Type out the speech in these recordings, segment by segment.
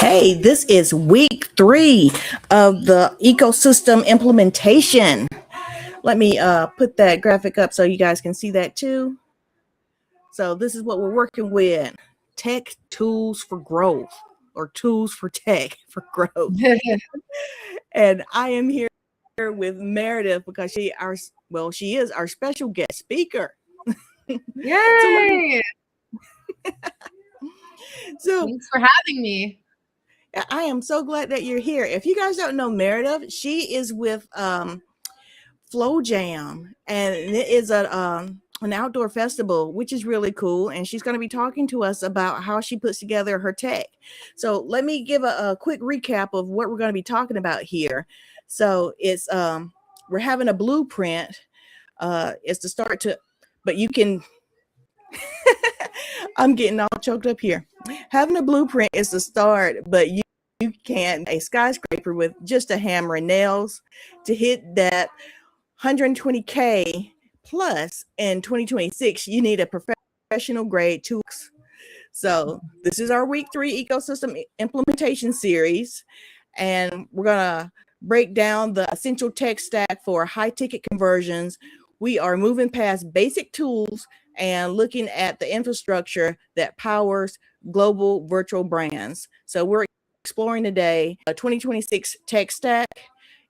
Hey, this is week 3 of the ecosystem implementation. Let me put that graphic up so you guys can see that too. So this is what we're working with. Tech tools for growth, or tools for tech for growth. And I am here with Meredith because she is our special guest speaker. Yay! So thanks for having me. I am so glad that you're here. If you guys don't know Meredith, she is with Flow Jam, and it is an outdoor festival, which is really cool. And she's going to be talking to us about how she puts together her tech. So let me give a quick recap of what we're going to be talking about here. So it's we're having a blueprint. It's the start to, but you can. I'm getting all choked up here. Having a blueprint is the start, but you can a skyscraper with just a hammer and nails to hit that 120K plus in 2026. You need a professional grade tools. So this is our week 3 ecosystem implementation series, and we're gonna break down the essential tech stack for high ticket conversions. We are moving past basic tools and looking at the infrastructure that powers global virtual brands. So we're exploring today a 2026 tech stack,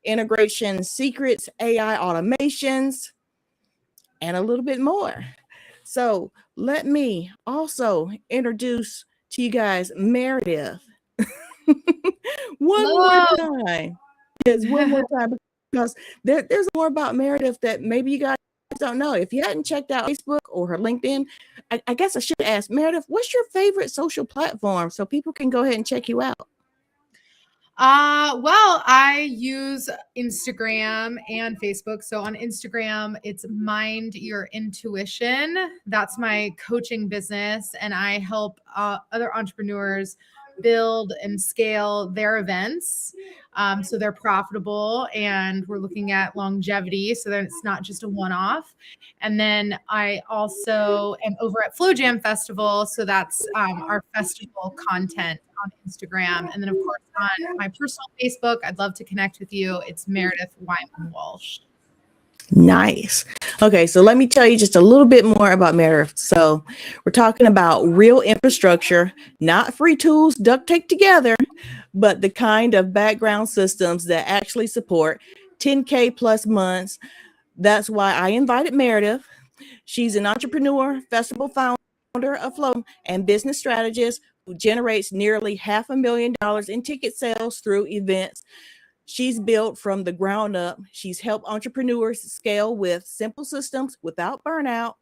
integration secrets, AI automations, and a little bit more. So let me also introduce to you guys Meredith. One more time. Yes, one more time, because there's more about Meredith that maybe you guys don't know. If you hadn't checked out Facebook or her LinkedIn, I guess I should ask Meredith, what's your favorite social platform so people can go ahead and check you out? Well, I use Instagram and Facebook. So on Instagram, it's Mind Your Intuition. That's my coaching business, and I help other entrepreneurs build and scale their events so they're profitable, and we're looking at longevity so that it's not just a one-off. And then I also am over at Flow Jam Festival, so that's our festival content on Instagram. And then of course on my personal Facebook, I'd love to connect with you. It's Meredith Walsh. Nice. Okay, so let me tell you just a little bit more about Meredith. So we're talking about real infrastructure, not free tools duct taped together, but the kind of background systems that actually support 10K plus months. That's why I invited Meredith. She's an entrepreneur, festival founder of Flow, and business strategist who generates nearly $500,000 in ticket sales through events. She's built from the ground up. She's helped entrepreneurs scale with simple systems without burnout,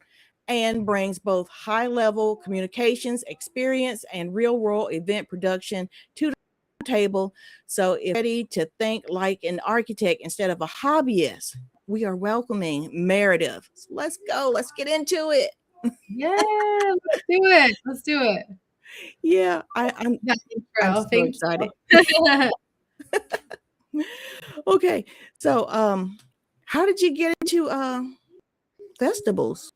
and brings both high-level communications experience and real-world event production to the table. So if you're ready to think like an architect instead of a hobbyist, we are welcoming Meredith. So let's go. Let's get into it. Yeah, let's do it. Let's do it. Yeah, I'm so excited. Okay, so how did you get into festivals?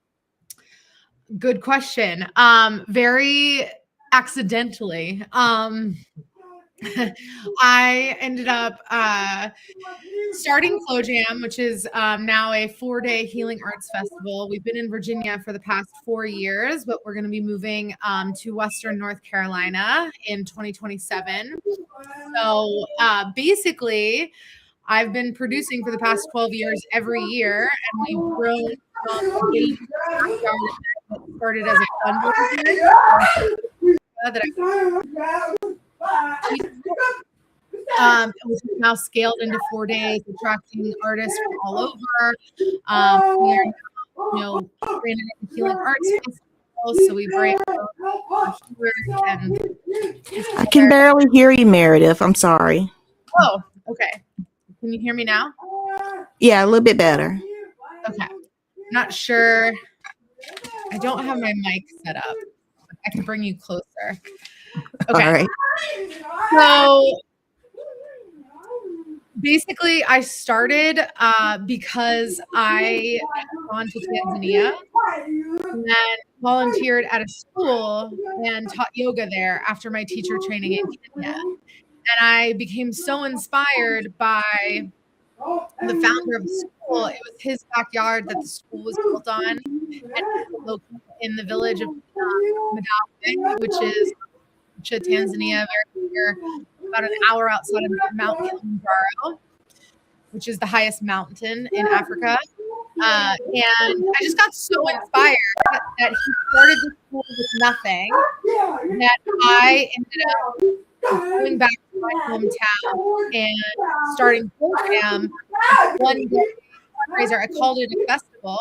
Good question. Very accidentally. I ended up starting Flow Jam, which is now a 4-day healing arts festival. We've been in Virginia for the past 4 years, but we're going to be moving to Western North Carolina in 2027. So basically, I've been producing for the past 12 years every year, and we've grown from a started as a fundraiser which is now scaled into 4 days, attracting artists from all over. We are now, branded in healing arts festivals, so we bring. I can barely hear you, Meredith. I'm sorry. Oh, okay. Can you hear me now? Yeah, a little bit better. Okay. Not sure. I don't have my mic set up. I can bring you closer. Okay. All right. So basically, I started because I had gone to Tanzania and then volunteered at a school and taught yoga there after my teacher training in Kenya. And I became so inspired by the founder of the school. It was his backyard that the school was built on, and it's located in the village of Madawi, which is Tanzania, very near, about an hour outside of Mount Kilimanjaro, which is the highest mountain in Africa. And I just got so inspired that he started the school with nothing, that I ended up going back to my hometown and starting program. One day, fundraiser, I called it a festival,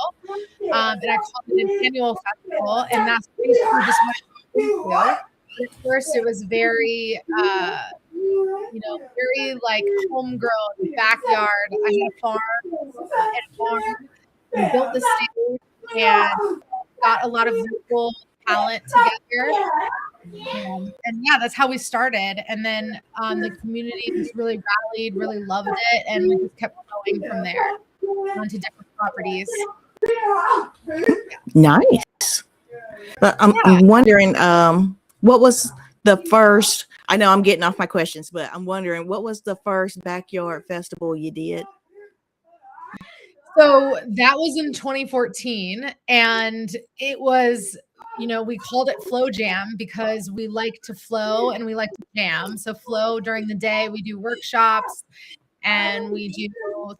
and I called it an annual festival, and that's basically just what I into. At first, it was very, very like homegrown backyard. I had a farm and farm. We built the stage and got a lot of local talent together. And yeah, that's how we started. And then the community just really rallied, really loved it, and we just kept going from there onto different properties. Nice. But I'm wondering, what was the first? I know I'm getting off my questions, but I'm wondering, what was the first backyard festival you did? So that was in 2014, and it was, we called it Flow Jam because we like to flow and we like to jam. So flow during the day, we do workshops and we do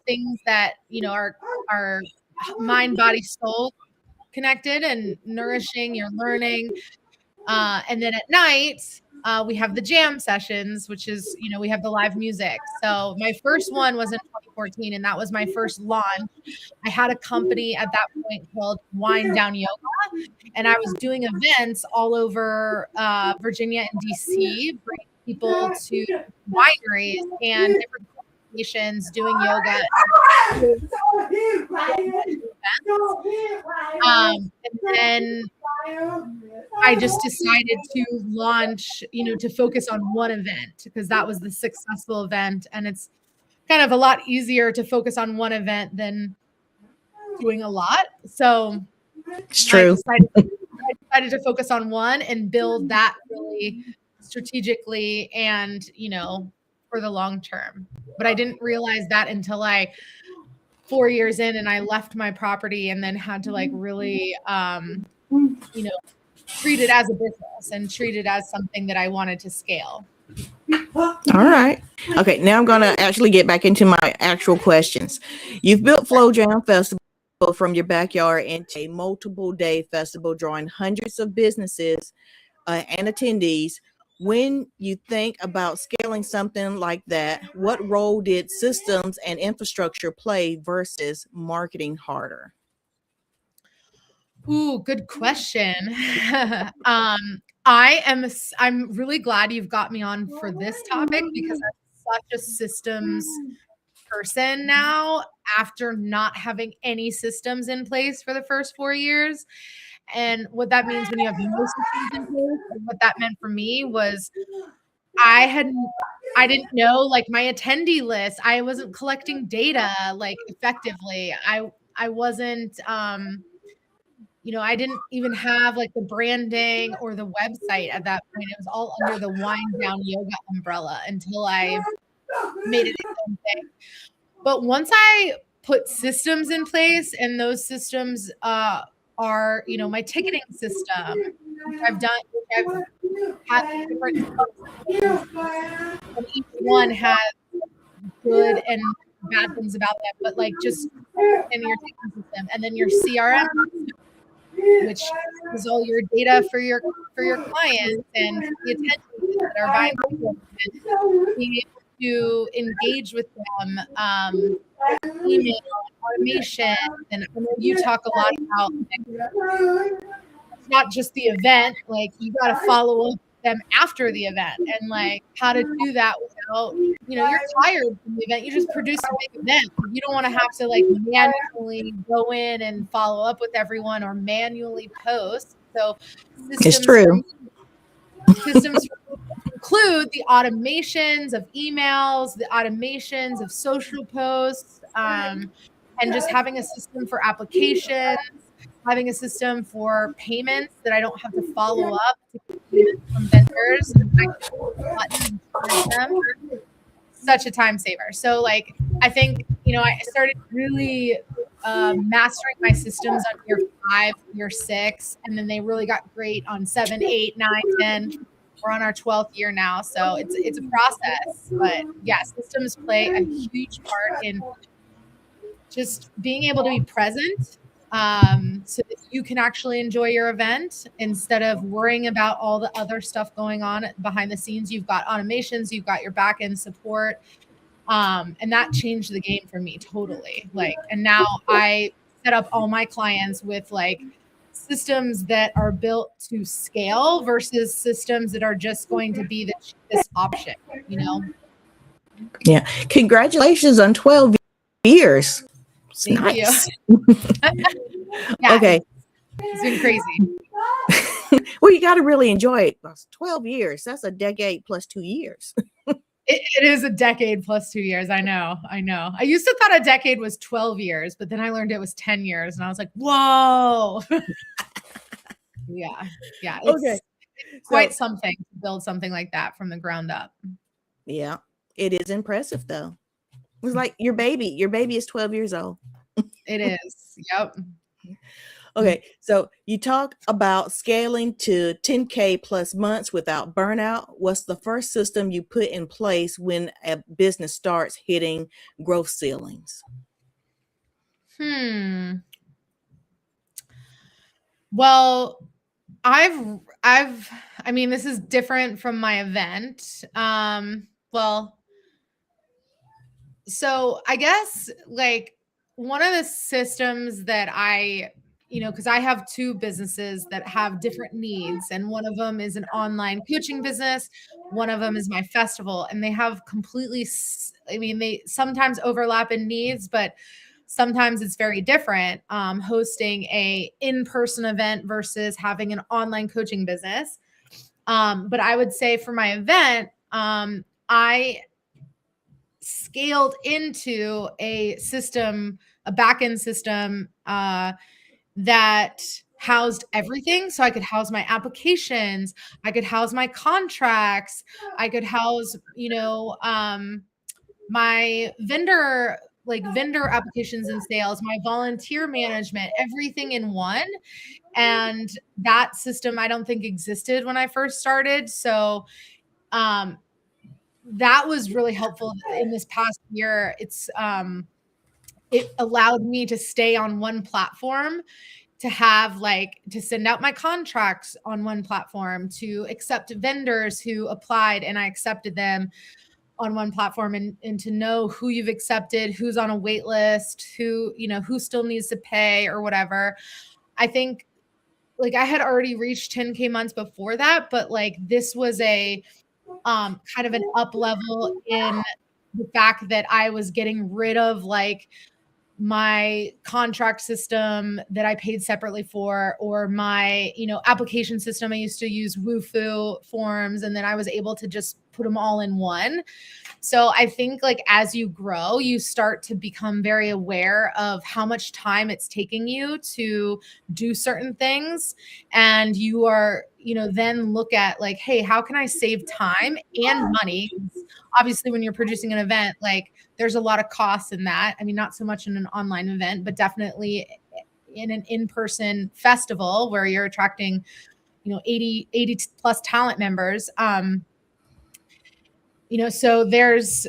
things that, are mind, body, soul connected and nourishing your learning. And then at night, we have the jam sessions, which is, we have the live music. So my first one was in 2014, and that was my first launch. I had a company at that point called Wind Down Yoga, and I was doing events all over Virginia and DC, bringing people to wineries and different nations doing yoga. And then I just decided to launch, to focus on one event because that was the successful event. And it's kind of a lot easier to focus on one event than doing a lot. So It's true. I decided to focus on one and build that really strategically and, for the long term. But I didn't realize that until 4 years in and I left my property and then had to really, treat it as a business and treat it as something that I wanted to scale. All right. Okay. Now I'm going to actually get back into my actual questions. You've built Flow Jam Festival from your backyard into a multiple day festival, drawing hundreds of businesses and attendees. When you think about scaling something like that, what role did systems and infrastructure play versus marketing harder? Ooh, good question. I'm really glad you've got me on for this topic because I'm such a systems person now after not having any systems in place for the first 4 years. And what that means when you have no systems in place, and what that meant for me was I didn't know my attendee list. I wasn't collecting data effectively. I wasn't I didn't even have the branding or the website at that point. It was all under the Wind Down Yoga umbrella until I made it its own thing. But once I put systems in place, and those systems are, my ticketing system, which I've had different systems, and each one has good and bad things about them, but just in your ticketing system, and then your CRM system, which is all your data for your clients and the attendees that are buying people, and being able to engage with them, email, automation, and I know you talk a lot about it's not just the event, you got to follow up them after the event, and how to do that know, you're tired from the event. You just produced a big event. You don't want to have to like manually go in and follow up with everyone or manually post. So It's true. Systems include the automations of emails, the automations of social posts, and just having a system for applications, having a system for payments that I don't have to follow up to get payments from vendors and I can push a button and charge them. Such a time saver. So like, I think, I started really mastering my systems on year 5, year 6, and then they really got great on 7, 8, 9, 10. We're on our 12th year now. So it's a process, but yeah, systems play a huge part in just being able to be present, so that you can actually enjoy your event instead of worrying about all the other stuff going on behind the scenes. You've got automations, you've got your back end support. And that changed the game for me totally. Like, and now I set up all my clients with like systems that are built to scale versus systems that are just going to be the cheapest option, Yeah. Congratulations on 12 years. It's Thank nice. you. Yeah, Okay. It's been crazy. Well, you got to really enjoy it. 12 years. That's a decade plus 2 years. It is a decade plus 2 years. I know. I used to thought a decade was 12 years, but then I learned it was 10 years and I was like, whoa. Yeah. It's Okay. quite something to build something like that from the ground up. Yeah. It is impressive though. It's like your baby is 12 years old. It is. Yep. Okay. So you talk about scaling to 10K plus months without burnout. What's the first system you put in place when a business starts hitting growth ceilings? Well, I mean, this is different from my event. So I guess like one of the systems that because I have 2 businesses that have different needs, and one of them is an online coaching business. One of them is my festival, and they have they sometimes overlap in needs, but sometimes it's very different. Hosting a in-person event versus having an online coaching business. But I would say for my event, I scaled into a system, a back-end system that housed everything. So I could house my applications, I could house my contracts, I could house, my vendor applications and sales, my volunteer management, everything in one. And that system I don't think existed when I first started. So that was really helpful in this past year. It allowed me to stay on one platform, to have to send out my contracts on one platform, to accept vendors who applied and I accepted them on one platform, and to know who you've accepted, who's on a wait list, who still needs to pay or whatever. I think I had already reached 10K months before that, but this was a kind of an up level in the fact that I was getting rid of my contract system that I paid separately for, or my, application system. I used to use Wufoo forms, and then I was able to just put them all in one. So I think as you grow, you start to become very aware of how much time it's taking you to do certain things. And you are, then look at hey, how can I save time and money? Obviously, when you're producing an event, there's a lot of costs in that. I mean, not so much in an online event, but definitely in an in-person festival where you're attracting, 80 plus talent members. So there's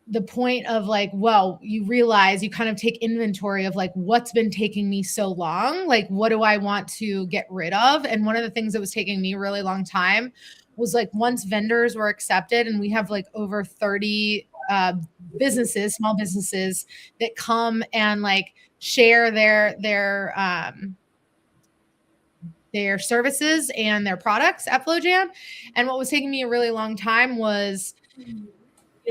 the point of well, you realize, you kind of take inventory of what's been taking me so long, what do I want to get rid of? And one of the things that was taking me a really long time was once vendors were accepted, and we have over 30 businesses, small businesses that come and share their services and their products at FlowJam. And what was taking me a really long time was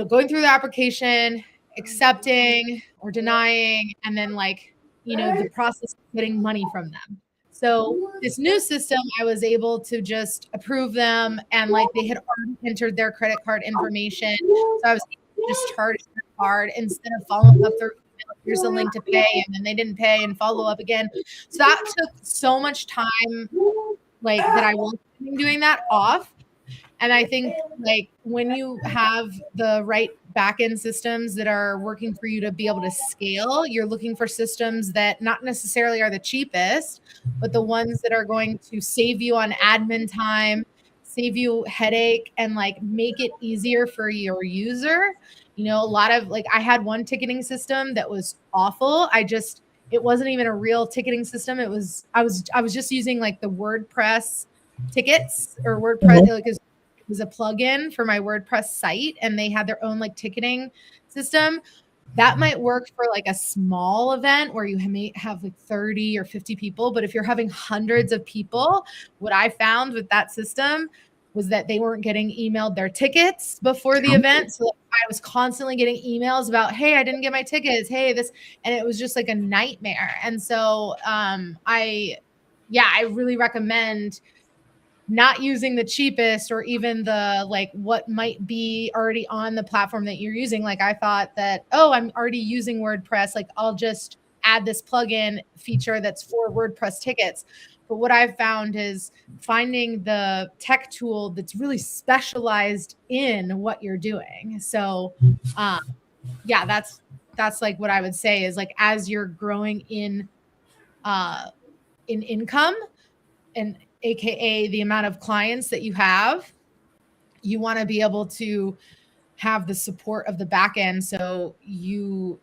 going through the application, accepting or denying, and then like, the process of getting money from them. So this new system, I was able to just approve them, and like they had already entered their credit card information. So I was able to just charge their card instead of following up through email. Here's a link to pay, and then they didn't pay and follow up again. So that took so much time, like that I was doing that off. And I think like when you have the right backend systems that are working for you to be able to scale, you're looking for systems that not necessarily are the cheapest, but the ones that are going to save you on admin time, save you headache, and like make it easier for your user. A lot of like I had one ticketing system that was awful. It wasn't even a real ticketing system. I was just using like the WordPress tickets or WordPress like it was a plugin for my WordPress site, and they had their own like ticketing system. That might work for like a small event where you may have like 30 or 50 people. But if you're having hundreds of people, what I found with that system was that they weren't getting emailed their tickets before the event. So I was constantly getting emails about, hey, I didn't get my tickets. Hey, this, and it was just like a nightmare. And so I really recommend not using the cheapest or even the like what might be already on the platform that you're using. Like I thought that, I'm already using WordPress. Like I'll just add this plugin feature that's for WordPress tickets. But what I've found is finding the tech tool that's really specialized in what you're doing. So that's like what I would say is like, as you're growing in income, and AKA the amount of clients that you have, you want to be able to have the support of the back end. So you're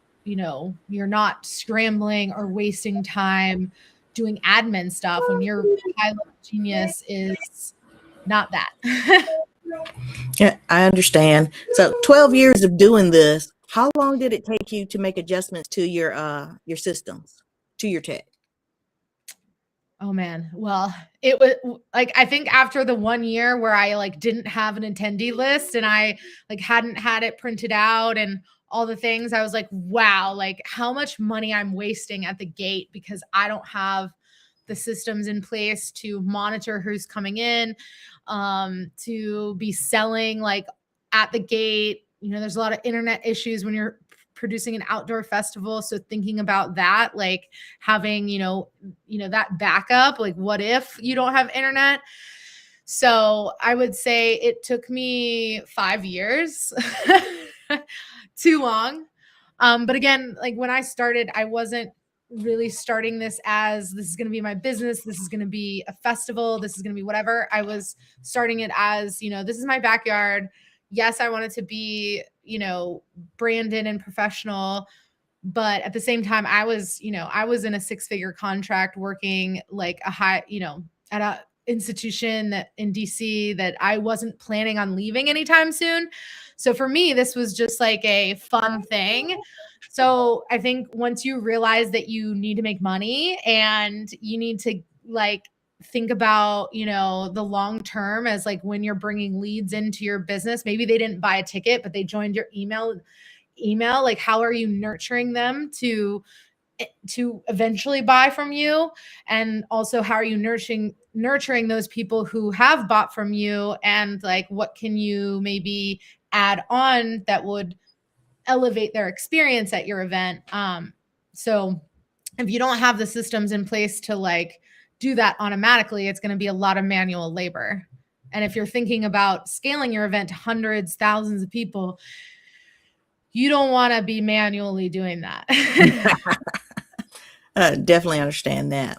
not scrambling or wasting time doing admin stuff when your high-level genius is not that. Yeah, I understand. So 12 years of doing this, how long did it take you to make adjustments to your systems, to your tech? Oh man. Well, it was like, I think after the 1 year where I like didn't have an attendee list and I like hadn't had it printed out and all the things, I was like, wow, like how much money I'm wasting at the gate because I don't have the systems in place to monitor who's coming in, to be selling like at the gate. There's a lot of internet issues when you're producing an outdoor festival. So thinking about that, like having, that backup, like what if you don't have internet? So I would say it took me 5 years, too long. But again, like when I started, I wasn't really starting this as this is going to be my business. This is going to be a festival. This is going to be whatever. I was starting it as, this is my backyard. Yes, I wanted to be, branded and professional, but at the same time, I was in a 6-figure contract working like a high, at a institution that in DC that I wasn't planning on leaving anytime soon. So for me, this was just like a fun thing. So I think once you realize that you need to make money and you need to like think about, the long term as like when you're bringing leads into your business, maybe they didn't buy a ticket, but they joined your email, like how are you nurturing them to eventually buy from you? And also how are you nurturing those people who have bought from you? And like, what can you maybe add on that would elevate their experience at your event? So if you don't have the systems in place to like do that automatically, it's going to be a lot of manual labor. And if you're thinking about scaling your event to hundreds, thousands of people, you don't want to be manually doing that. Definitely understand that.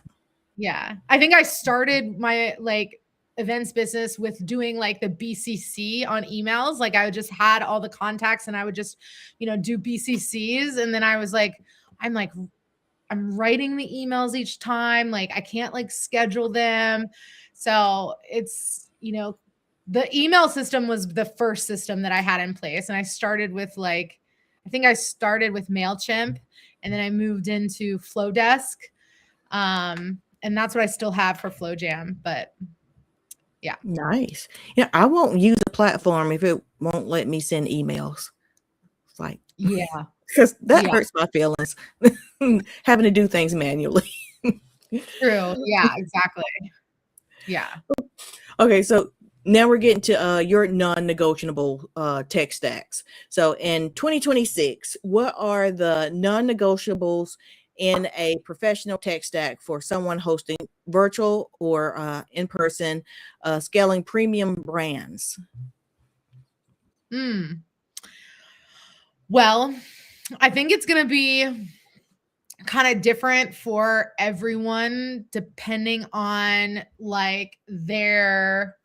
Yeah. I think I started my like events business with doing like the BCC on emails. Like I just had all the contacts and I would just, do BCCs. And then I was like, I'm writing the emails each time. Like I can't like schedule them. So it's, the email system was the first system that I had in place. And I started with I think I started with MailChimp and then I moved into Flowdesk. And that's what I still have for FlowJam. But Yeah. Nice. Yeah, I won't use a platform if it won't let me send emails. It's like, Yeah. because that Yeah. hurts my feelings, having to do things manually. True. Yeah, exactly. Yeah. Okay, so now we're getting to your non-negotiable tech stacks. So in 2026, what are the non-negotiables in a professional tech stack for someone hosting virtual or in-person scaling premium brands? Well, I think it's going to be kind of different for everyone depending on like their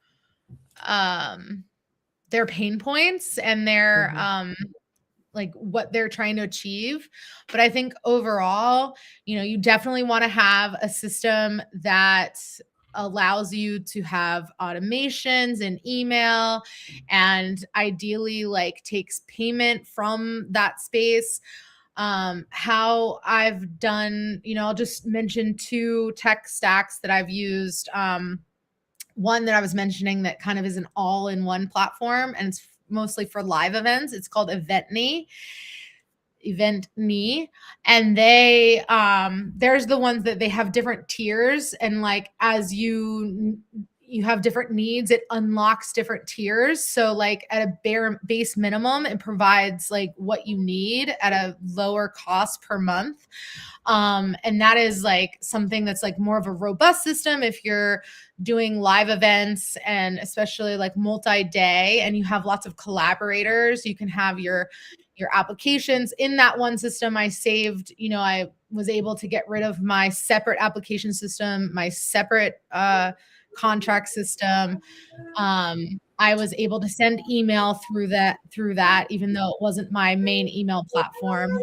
pain points and their like what they're trying to achieve. But I think overall, you definitely want to have a system that allows you to have automations and email, and ideally like takes payment from that space. How I've done, I'll just mention two tech stacks that I've used. One that I was mentioning that kind of is an all-in-one platform, and it's mostly for live events. It's called Event.me, and they there's the ones that they have different tiers, and like as you have different needs, it unlocks different tiers. So like at a base minimum, it provides like what you need at a lower cost per month. And that is like something that's like more of a robust system if you're doing live events, and especially like multi-day, and you have lots of collaborators. You can have your applications in that one system. I saved, I was able to get rid of my separate application system, my separate contract system. I was able to send email through that, even though it wasn't my main email platform.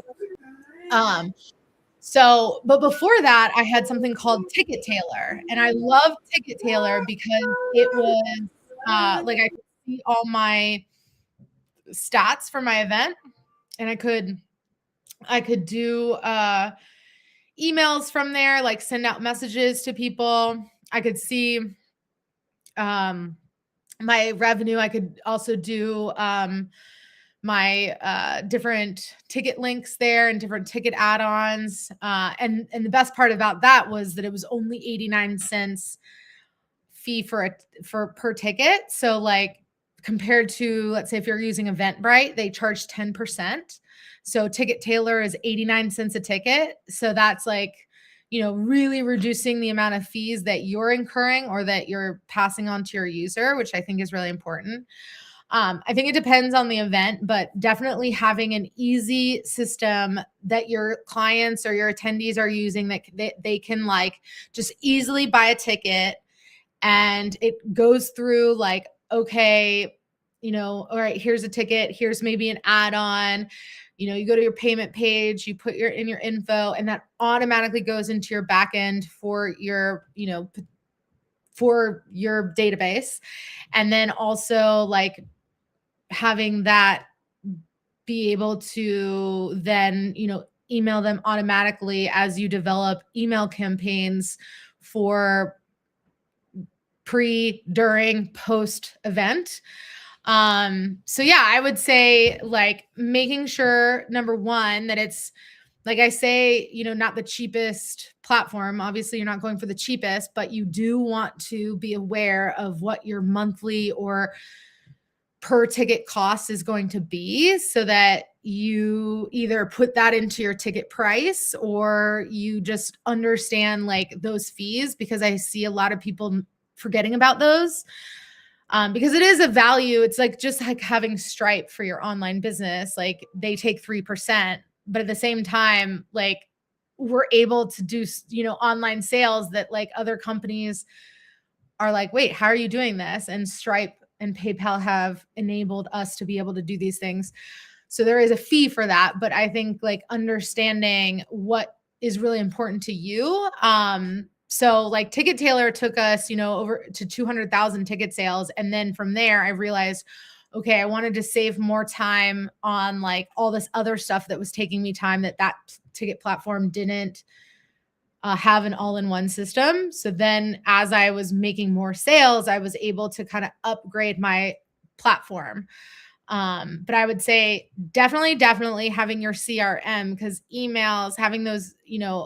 But before that, I had something called Ticket Tailor, and I love Ticket Tailor because it was like I could see all my stats for my event, and I could do emails from there, like send out messages to people. I could see my revenue. I could also do my different ticket links there and different ticket add-ons. And the best part about that was that it was only 89 cents fee for per ticket. So like compared to, let's say if you're using Eventbrite, they charge 10%. So Ticket Tailor is 89 cents a ticket. So that's like, really reducing the amount of fees that you're incurring or that you're passing on to your user, which I think is really important. I think it depends on the event, but definitely having an easy system that your clients or your attendees are using that they can like just easily buy a ticket, and it goes through like, okay, all right, here's a ticket, here's maybe an add-on. You go to your payment page, you put your info, and that automatically goes into your back end for your, for your database. And then also like having that be able to then, email them automatically as you develop email campaigns for pre, during, post event. So yeah, I would say like making sure, number one, that it's, like I say, not the cheapest platform. Obviously, you're not going for the cheapest, but you do want to be aware of what your monthly or per ticket cost is going to be, so that you either put that into your ticket price or you just understand like those fees, because I see a lot of people forgetting about those. Because it is a value. It's like just like having Stripe for your online business. Like they take 3%, but at the same time, like we're able to do, online sales that like other companies are like, wait, how are you doing this? And Stripe and PayPal have enabled us to be able to do these things. So there is a fee for that. But I think like understanding what is really important to you. So like Ticket Tailor took us, over to 200,000 ticket sales. And then from there, I realized, okay, I wanted to save more time on like all this other stuff that was taking me time that ticket platform didn't have an all-in-one system. So then as I was making more sales, I was able to kind of upgrade my platform. But I would say definitely having your CRM, because emails, having those,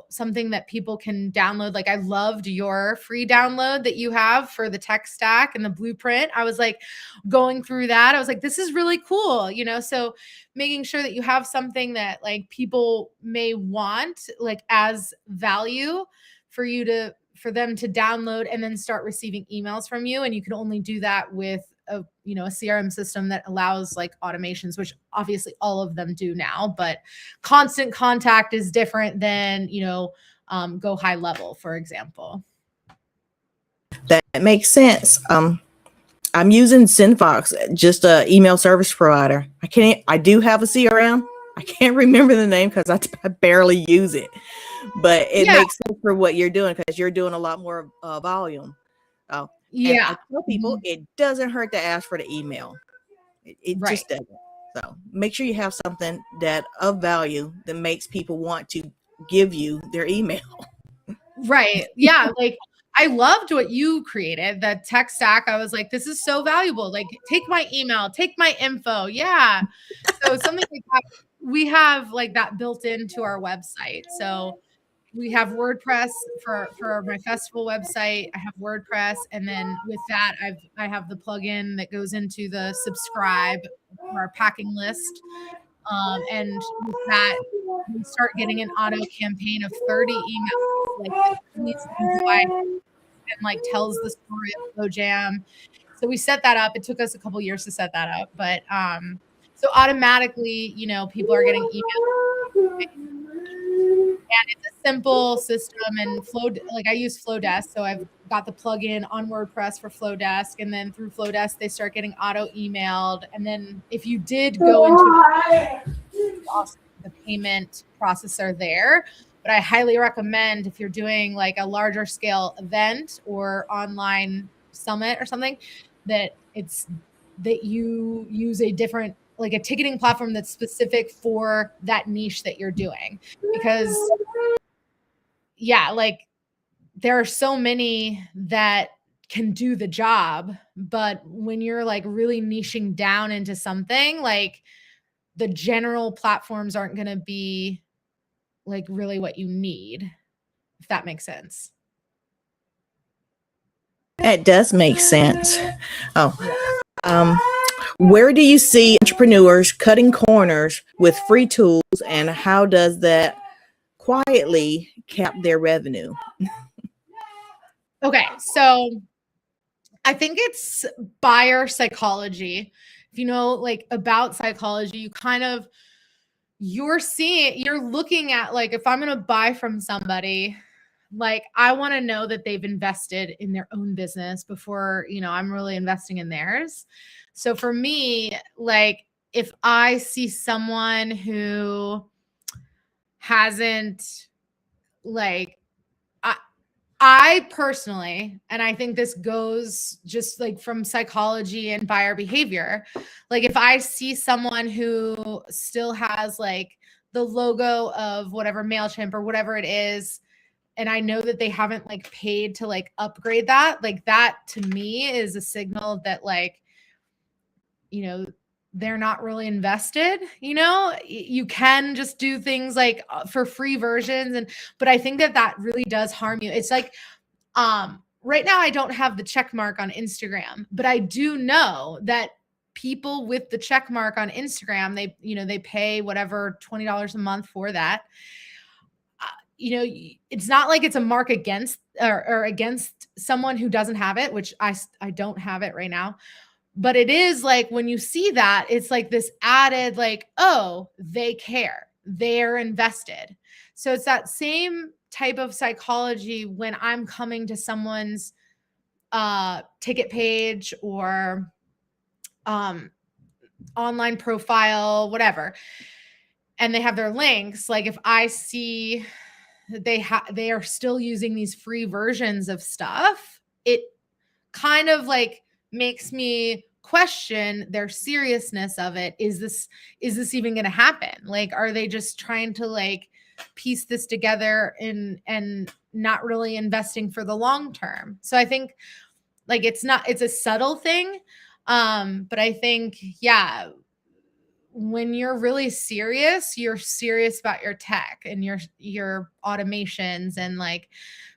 something that people can download. Like I loved your free download that you have for the tech stack and the blueprint. I was like going through that. I was like, this is really cool, so making sure that you have something that like people may want, like as value for them to download and then start receiving emails from you. And you can only do that with a CRM system that allows like automations, which obviously all of them do now, but constant contact is different than, go high level, for example. That makes sense. I'm using Synfox, just a email service provider. I do have a CRM. I can't remember the name because I barely use it, but it makes sense for what you're doing because you're doing a lot more volume. Oh, yeah. I tell people it doesn't hurt to ask for the email. It just doesn't. So make sure you have something that of value that makes people want to give you their email. Right. Yeah. Like I loved what you created, that tech stack. I was like, this is so valuable. Like take my email, take my info. Yeah. So something like that, we have like that built into our website. So we have WordPress for my festival website. I have WordPress. And then with that, I have the plugin that goes into the subscribe for our packing list. And with that, we start getting an auto campaign of 30 emails, like and like tells the story of Flow Jam. So we set that up. It took us a couple years to set that up, but so automatically, people are getting emails. And it's a simple system, and I use Flowdesk. So I've got the plugin on WordPress for Flowdesk, and then through Flowdesk, they start getting auto emailed. And then if you did go into the payment processor there, but I highly recommend if you're doing like a larger scale event or online summit or something, that you use a different, like a ticketing platform that's specific for that niche that you're doing. Because like there are so many that can do the job, but when you're like really niching down into something, like the general platforms aren't going to be like really what you need, if that makes sense. That does make sense. Where do you see entrepreneurs cutting corners with free tools, and how does that quietly cap their revenue? Okay, so I think it's buyer psychology. If you know like about psychology, you're looking at like, if I'm going to buy from somebody, like I want to know that they've invested in their own business before, I'm really investing in theirs. So for me, like if I see someone who hasn't, like, I personally, and I think this goes just like from psychology and buyer behavior, like if I see someone who still has like the logo of whatever MailChimp or whatever it is, and I know that they haven't like paid to like upgrade that, like that to me is a signal that like, they're not really invested. You can just do things like for free versions, but I think that really does harm you. It's like, right now I don't have the check mark on Instagram, but I do know that people with the check mark on Instagram, they pay whatever $20 a month for that. It's not like it's a mark against or against someone who doesn't have it, which I don't have it right now. But it is like when you see that, it's like this added like, oh, they care, they're invested. So it's that same type of psychology when I'm coming to someone's ticket page or online profile, whatever, and they have their links. Like if I see that they are still using these free versions of stuff, it kind of like makes me question their seriousness of it. Is this even going to happen? Like, are they just trying to like piece this together and not really investing for the long term. So I think like it's a subtle thing. But I think, yeah, when you're really serious, you're serious about your tech and your automations, and like,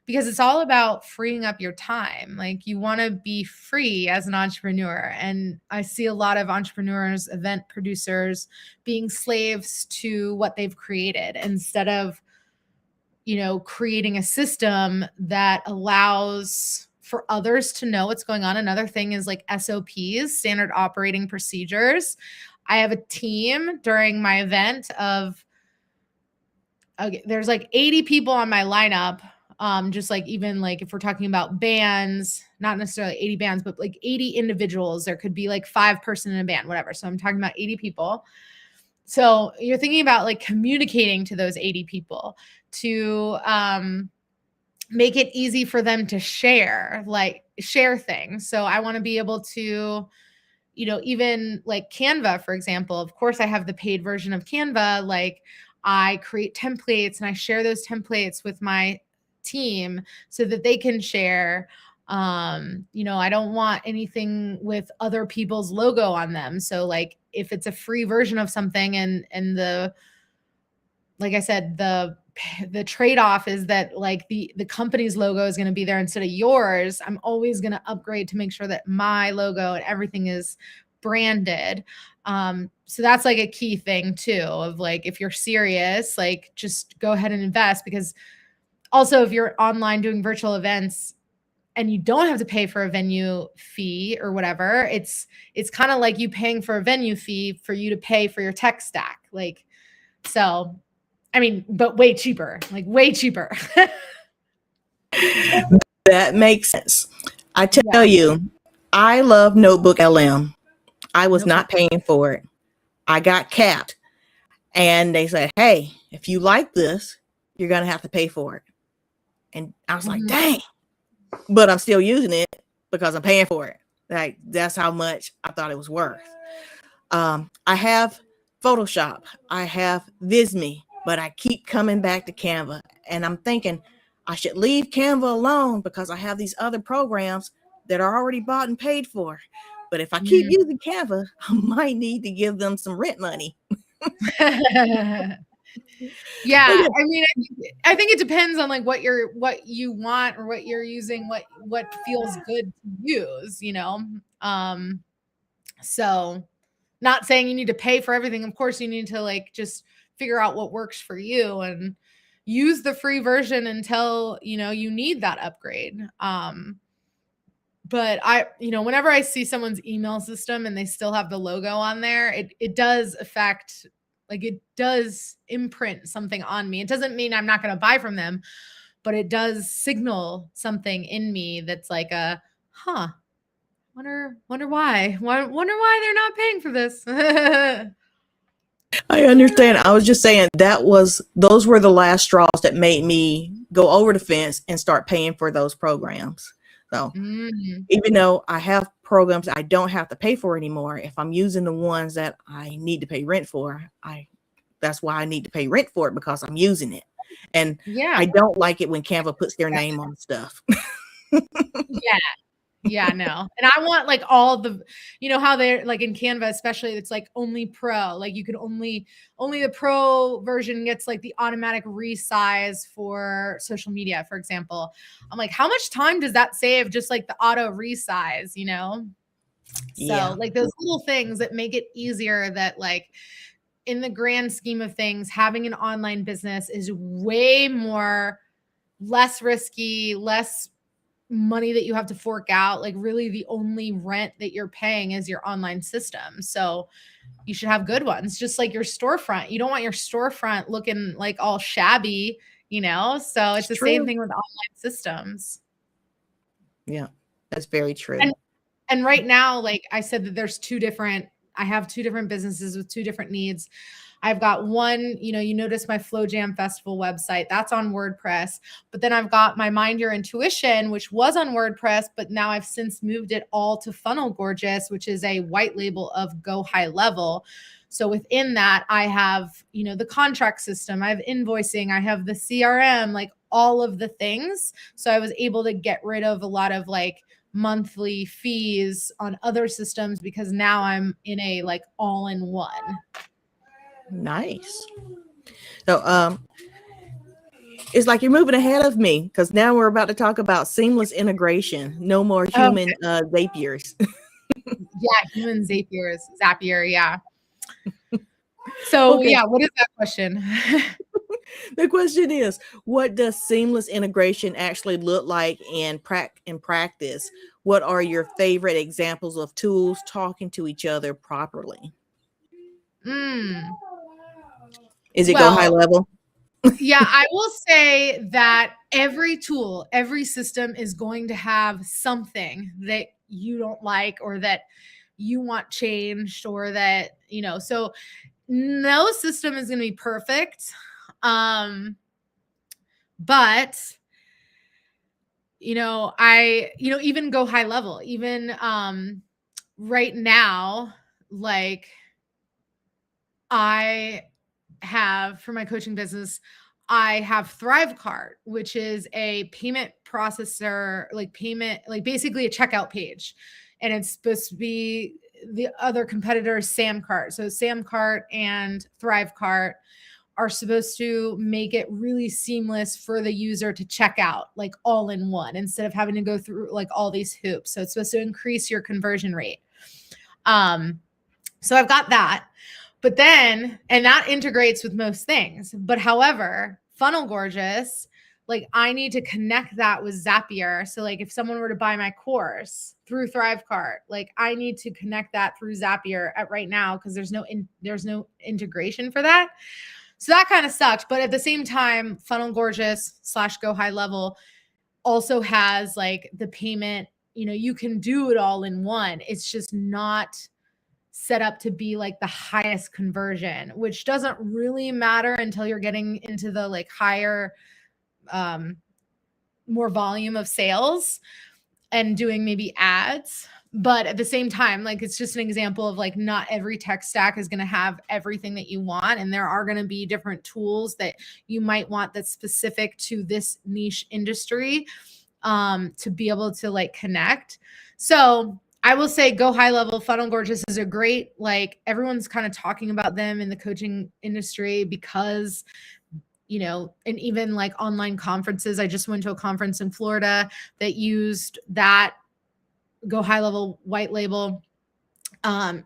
because it's all about freeing up your time. Like you want to be free as an entrepreneur. And I see a lot of entrepreneurs, event producers being slaves to what they've created instead of, creating a system that allows for others to know what's going on. Another thing is like SOPs, standard operating procedures. I have a team during my event of, there's like 80 people on my lineup. Just like, even like if we're talking about bands, not necessarily 80 bands, but like 80 individuals, there could be like 5 person in a band, whatever. So I'm talking about 80 people. So you're thinking about like communicating to those 80 people to, make it easy for them to share things. So I want to be able to, even like Canva, for example. Of course, I have the paid version of Canva. Like I create templates and I share those templates with my team so that they can share. I don't want anything with other people's logo on them. So like if it's a free version of something and like I said, the trade-off is that like the company's logo is going to be there instead of yours, I'm always going to upgrade to make sure that my logo and everything is branded. So that's like a key thing too, of like, if you're serious, like just go ahead and invest, because also if you're online doing virtual events and you don't have to pay for a venue fee or whatever, it's kind of like you paying for a venue fee for you to pay for your tech stack. Like, so I mean, but way cheaper, like way cheaper. That makes sense. I tell you, I love Notebook LM. I was not paying for it. I got capped. And they said, hey, if you like this, you're going to have to pay for it. And I was like, dang. But I'm still using it because I'm paying for it. Like, that's how much I thought it was worth. I have Photoshop. I have Visme. But I keep coming back to Canva, and I'm thinking I should leave Canva alone because I have these other programs that are already bought and paid for. But if I keep using Canva, I might need to give them some rent money. Yeah, I mean, I think it depends on like what you want or what you're using, what feels good to use, So not saying you need to pay for everything. Of course, you need to like just figure out what works for you and use the free version until, you need that upgrade. But whenever I see someone's email system and they still have the logo on there, it does affect, like it does imprint something on me. It doesn't mean I'm not going to buy from them, but it does signal something in me that's like wonder why they're not paying for this. I understand. I was just saying those were the last straws that made me go over the fence and start paying for those programs. So even though I have programs I don't have to pay for anymore, if I'm using the ones that I need to pay rent for, that's why I need to pay rent for it, because I'm using it. And I don't like it when Canva puts their name on stuff. Yeah, no. And I want like all the, how they're like in Canva, especially, it's like only pro, like you can only the pro version gets like the automatic resize for social media, for example. I'm like, how much time does that save? Just like the auto resize, So like those little things that make it easier, that like in the grand scheme of things, having an online business is way less risky, less money that you have to fork out. Like really the only rent that you're paying is your online system. So you should have good ones, just like your storefront. You don't want your storefront looking like all shabby, so it's the same thing with online systems. Yeah, that's very true. And right now, like I said, that I have 2 different businesses with 2 different needs. I've got one, you notice my Flow Jam Festival website, that's on WordPress. But then I've got my Mind Your Intuition, which was on WordPress, but now I've since moved it all to Funnel Gorgeous, which is a white label of Go High Level. So within that, I have, the contract system, I have invoicing, I have the CRM, like all of the things. So I was able to get rid of a lot of like monthly fees on other systems because now I'm in a like all-in-one. Nice. So it's like you're moving ahead of me because now we're about to talk about seamless integration. No more human Zapiers. Yeah, human Zapier, yeah. So Okay. yeah, what is that question? The question is, what does seamless integration actually look like in practice? What are your favorite examples of tools talking to each other properly? Is it go high level? Yeah, I will say that every tool, every system is going to have something that you don't like or that you want changed or that, so no system is going to be perfect. But even go high level, even right now, like I have for my coaching business, I have ThriveCart, which is a payment processor, like basically a checkout page. And it's supposed to be the other competitor, Samcart. So Samcart and ThriveCart are supposed to make it really seamless for the user to check out, like all in one, instead of having to go through like all these hoops. So it's supposed to increase your conversion rate. So I've got that. But then, and that integrates with most things. But however, Funnel Gorgeous, like I need to connect that with Zapier. So like if someone were to buy my course through ThriveCart, like I need to connect that through Zapier right now because there's no integration for that. So that kind of sucked. But at the same time, Funnel Gorgeous / Go High Level also has like the payment, you can do it all in one. It's just not set up to be like the highest conversion, which doesn't really matter until you're getting into the like higher, more volume of sales and doing maybe ads. But at the same time, like it's just an example of like not every tech stack is going to have everything that you want. And there are going to be different tools that you might want that's specific to this niche industry to be able to like connect. So I will say go high level. Funnel Gorgeous is a great, like everyone's kind of talking about them in the coaching industry because, and even like online conferences. I just went to a conference in Florida that used that go high level white label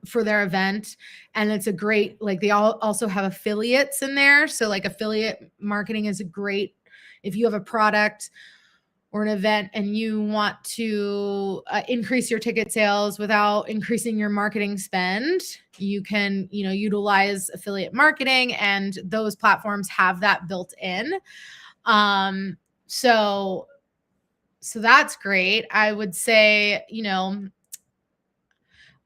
for their event. And it's a great, like they also have affiliates in there. So like affiliate marketing is a great, if you have a product or an event and you want to increase your ticket sales without increasing your marketing spend, you can, utilize affiliate marketing, and those platforms have that built in. So that's great. I would say,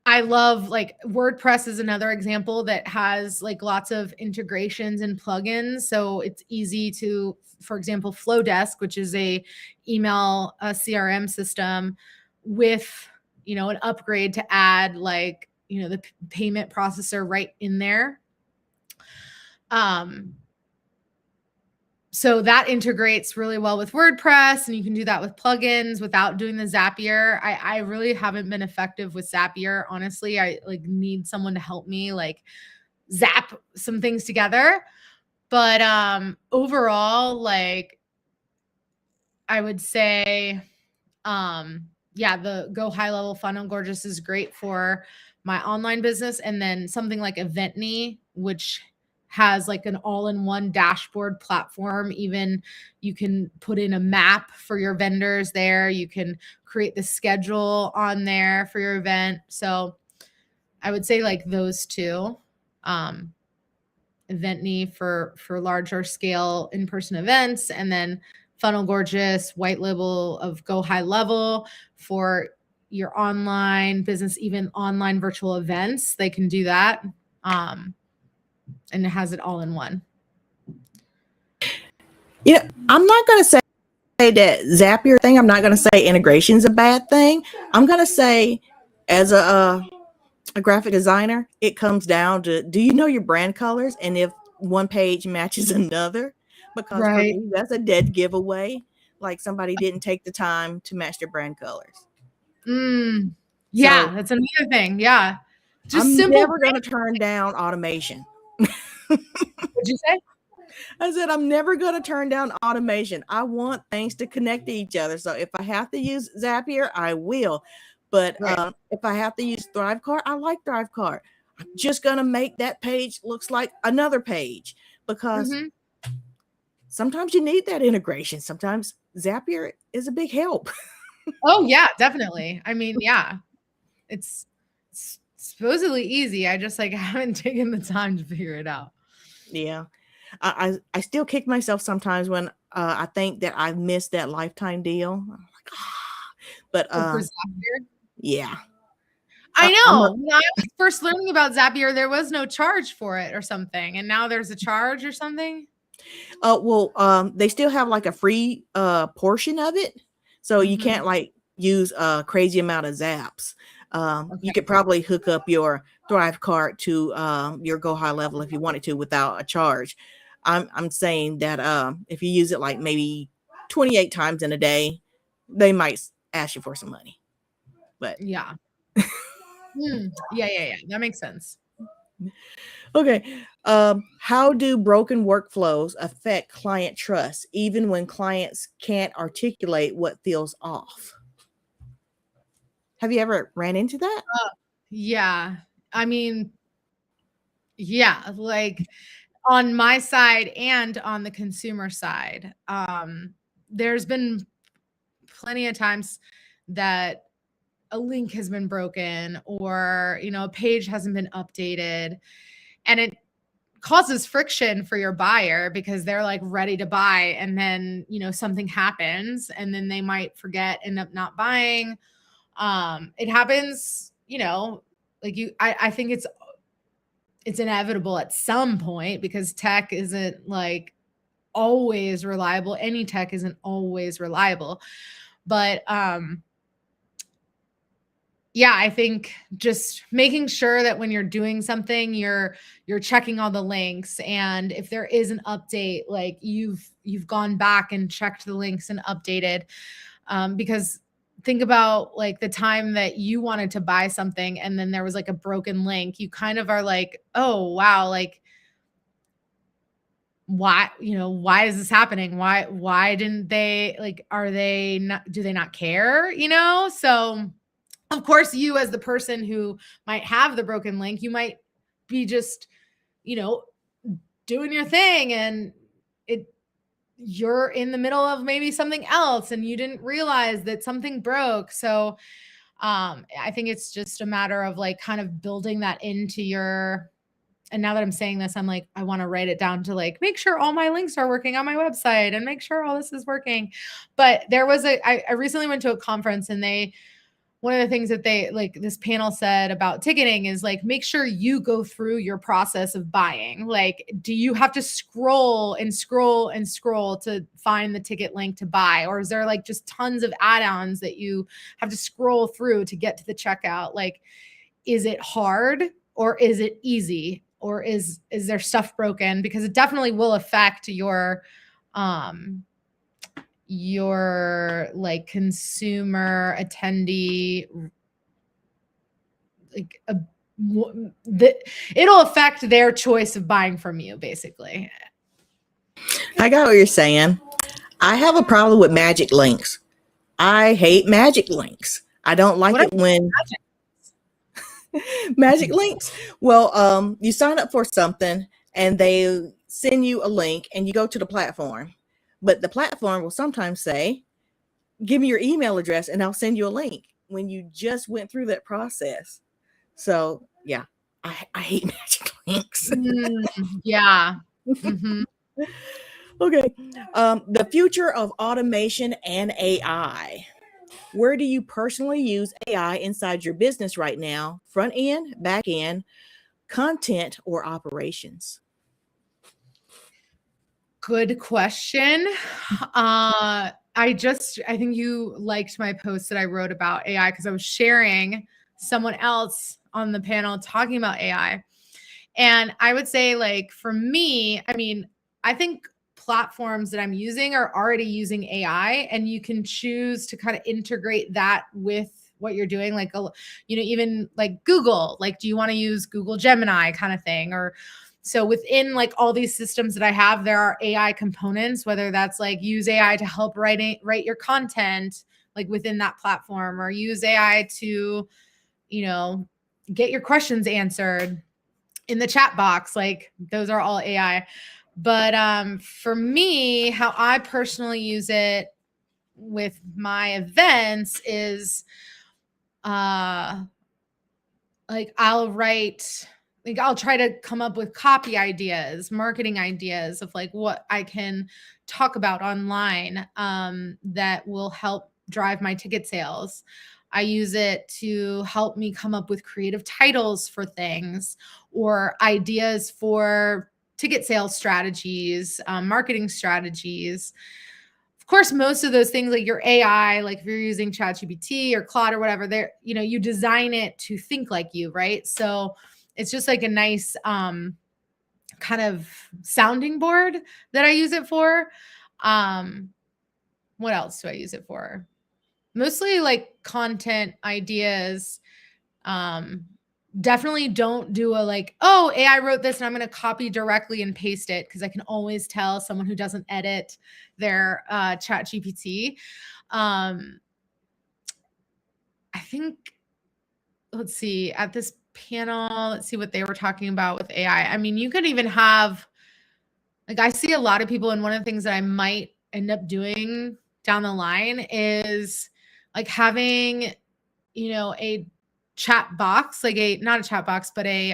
I love like WordPress is another example that has like lots of integrations and plugins. So it's easy to, for example, Flowdesk, which is a email CRM system with, an upgrade to add like, the payment processor right in there. So that integrates really well with WordPress, and you can do that with plugins without doing the Zapier. I really haven't been effective with Zapier. Honestly, I like need someone to help me like zap some things together. But overall, like I would say, the Go High Level Funnel Gorgeous is great for my online business. And then something like Eventney, which has like an all-in-one dashboard platform. Even you can put in a map for your vendors there. You can create the schedule on there for your event. So I would say like those two, Eventney for larger scale in-person events, and then Funnel Gorgeous white label of Go High Level for your online business, even online virtual events. They can do that. And it has it all in one. I'm not going to say that Zapier thing. I'm not going to say integration is a bad thing. I'm going to say as a a graphic designer, it comes down to, do you know your brand colors? And if one page matches another, because for Right. me, that's a dead giveaway. Like somebody didn't take the time to match their brand colors. Yeah, So that's another thing. Yeah. Just I'm simple. never going to turn down automation. What'd you say? I said, I'm never going to turn down automation. I want things to connect to each other. So if I have to use Zapier, I will. But Right. if I have to use ThriveCart, I like ThriveCart. I'm just going to make that page looks like another page, because sometimes you need that integration. Sometimes Zapier is a big help. Oh yeah, definitely. I mean, yeah, it's supposedly easy. I just like haven't taken the time to figure it out. Yeah. I still kick myself sometimes when I think that I've missed that lifetime deal. I'm like, but For Zapier. yeah. I I'm know. a, When I was first learning about Zapier, there was no charge for it or something, and now there's a charge or something. they still have like a free portion of it, so you can't like use a crazy amount of zaps. You could probably hook up your ThriveCart to your Go High Level if you wanted to without a charge. I'm saying that if you use it like maybe 28 times in a day, they might ask you for some money. But Yeah. Yeah. That makes sense. okay. How do broken workflows affect client trust, even when clients can't articulate what feels off? Have you ever ran into that? Yeah. I mean, yeah, like on my side and on the consumer side, there's been plenty of times that a link has been broken, or a page hasn't been updated, and it causes friction for your buyer because they're like ready to buy, and then something happens and then they might forget, end up not buying. It happens, I think it's inevitable at some point, because tech isn't like always reliable. Any tech isn't always reliable. But yeah, I think just making sure that when you're doing something, you're checking all the links, and if there is an update, like you've gone back and checked the links and updated, because think about like the time that you wanted to buy something and then there was like a broken link. You kind of are like, oh wow, like why is this happening? Why didn't they, like, are they not, do they not care? So of course, you as the person who might have the broken link, you might be just, doing your thing, and you're in the middle of maybe something else and you didn't realize that something broke. So I think it's just a matter of like kind of building that into your, and now that I'm saying this, I'm like, I want to write it down to like, make sure all my links are working on my website and make sure all this is working. But there was I recently went to a conference, and one of the things that they, like, this panel said about ticketing is like, make sure you go through your process of buying. Like, do you have to scroll and scroll and scroll to find the ticket link to buy? Or is there like just tons of add-ons that you have to scroll through to get to the checkout? Like, is it hard or is it easy? Or is there stuff broken? Because it definitely will affect your like consumer attendee, like it'll affect their choice of buying from you, basically. I got what you're saying. I have a problem with magic links. I hate magic links. I don't like it when magic links. Well, you sign up for something and they send you a link and you go to the platform, but the platform will sometimes say, give me your email address and I'll send you a link, when you just went through that process. So yeah, I hate magic links. Yeah. Mm-hmm. Okay. The future of automation and AI. Where do you personally use AI inside your business right now? Front end, back end, content, or operations? Good question. I think you liked my post that I wrote about AI because I was sharing someone else on the panel talking about AI. And I would say, like, for me, I mean, I think platforms that I'm using are already using AI, and you can choose to kind of integrate that with what you're doing. Like, even like Google, like, do you want to use Google Gemini kind of thing? Or so within like all these systems that I have, there are AI components, whether that's like use AI to help write your content, like within that platform, or use AI to, get your questions answered in the chat box. Like, those are all AI. But for me, how I personally use it with my events is like I'll try to come up with copy ideas, marketing ideas of like what I can talk about online that will help drive my ticket sales. I use it to help me come up with creative titles for things or ideas for ticket sales strategies, marketing strategies. Of course, most of those things, like your AI, like if you're using ChatGPT or Claude or whatever, you design it to think like you, right? So it's just like a nice kind of sounding board that I use it for. What else do I use it for? Mostly like content ideas. Definitely don't do a like, oh, AI wrote this and I'm going to copy directly and paste it, because I can always tell someone who doesn't edit their chat GPT. I think, let's see, at this panel, let's see what they were talking about with AI. I mean, you could even have, like, I see a lot of people, and one of the things that I might end up doing down the line is like having, a chat box, like not a chat box, but a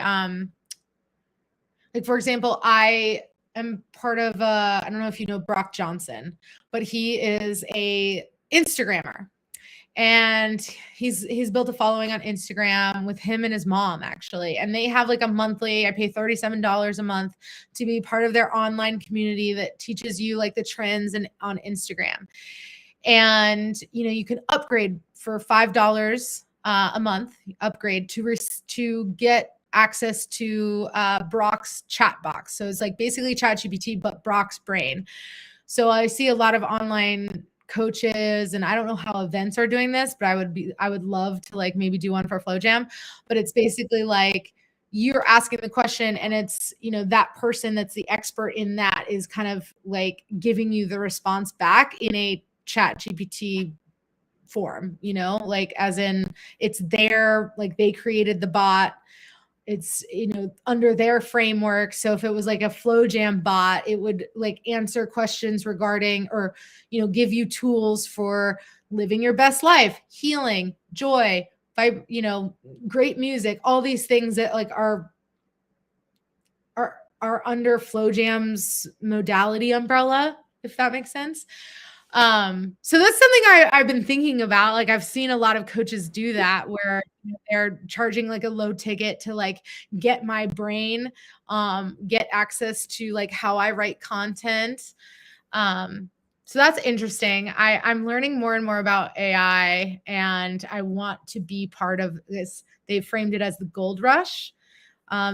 like, for example, I am part of I don't know if you know Brock Johnson, but he is a Instagrammer, and he's built a following on Instagram with him and his mom, actually. And they have like a monthly, I pay $37 a month to be part of their online community that teaches you like the trends on Instagram. And you can upgrade for $5 a month, upgrade to get access to Brock's chat box. So it's like basically ChatGPT, but Brock's brain. So I see a lot of online coaches, and I don't know how events are doing this, but I would love to like maybe do one for Flow Jam. But it's basically like you're asking the question, and it's, that person that's the expert in that is kind of like giving you the response back in a chat GPT form, like as in it's their, like they created the bot. It's, under their framework. So if it was like a Flow Jam bot, it would like answer questions regarding, or, give you tools for living your best life, healing, joy, great music, all these things that like are under Flow Jam's modality umbrella, if that makes sense. So that's something I've been thinking about. Like, I've seen a lot of coaches do that, where they're charging like a low ticket to like get my brain, get access to like how I write content. So that's interesting. I'm learning more and more about AI, and I want to be part of this. They framed it as the gold rush.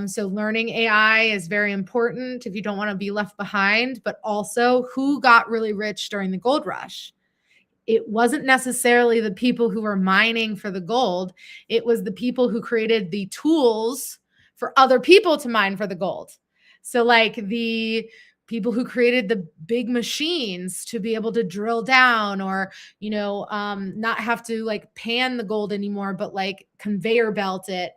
So learning AI is very important if you don't want to be left behind, but also who got really rich during the gold rush. It wasn't necessarily the people who were mining for the gold. It was the people who created the tools for other people to mine for the gold. So like the people who created the big machines to be able to drill down, or, not have to like pan the gold anymore, but like conveyor belt it,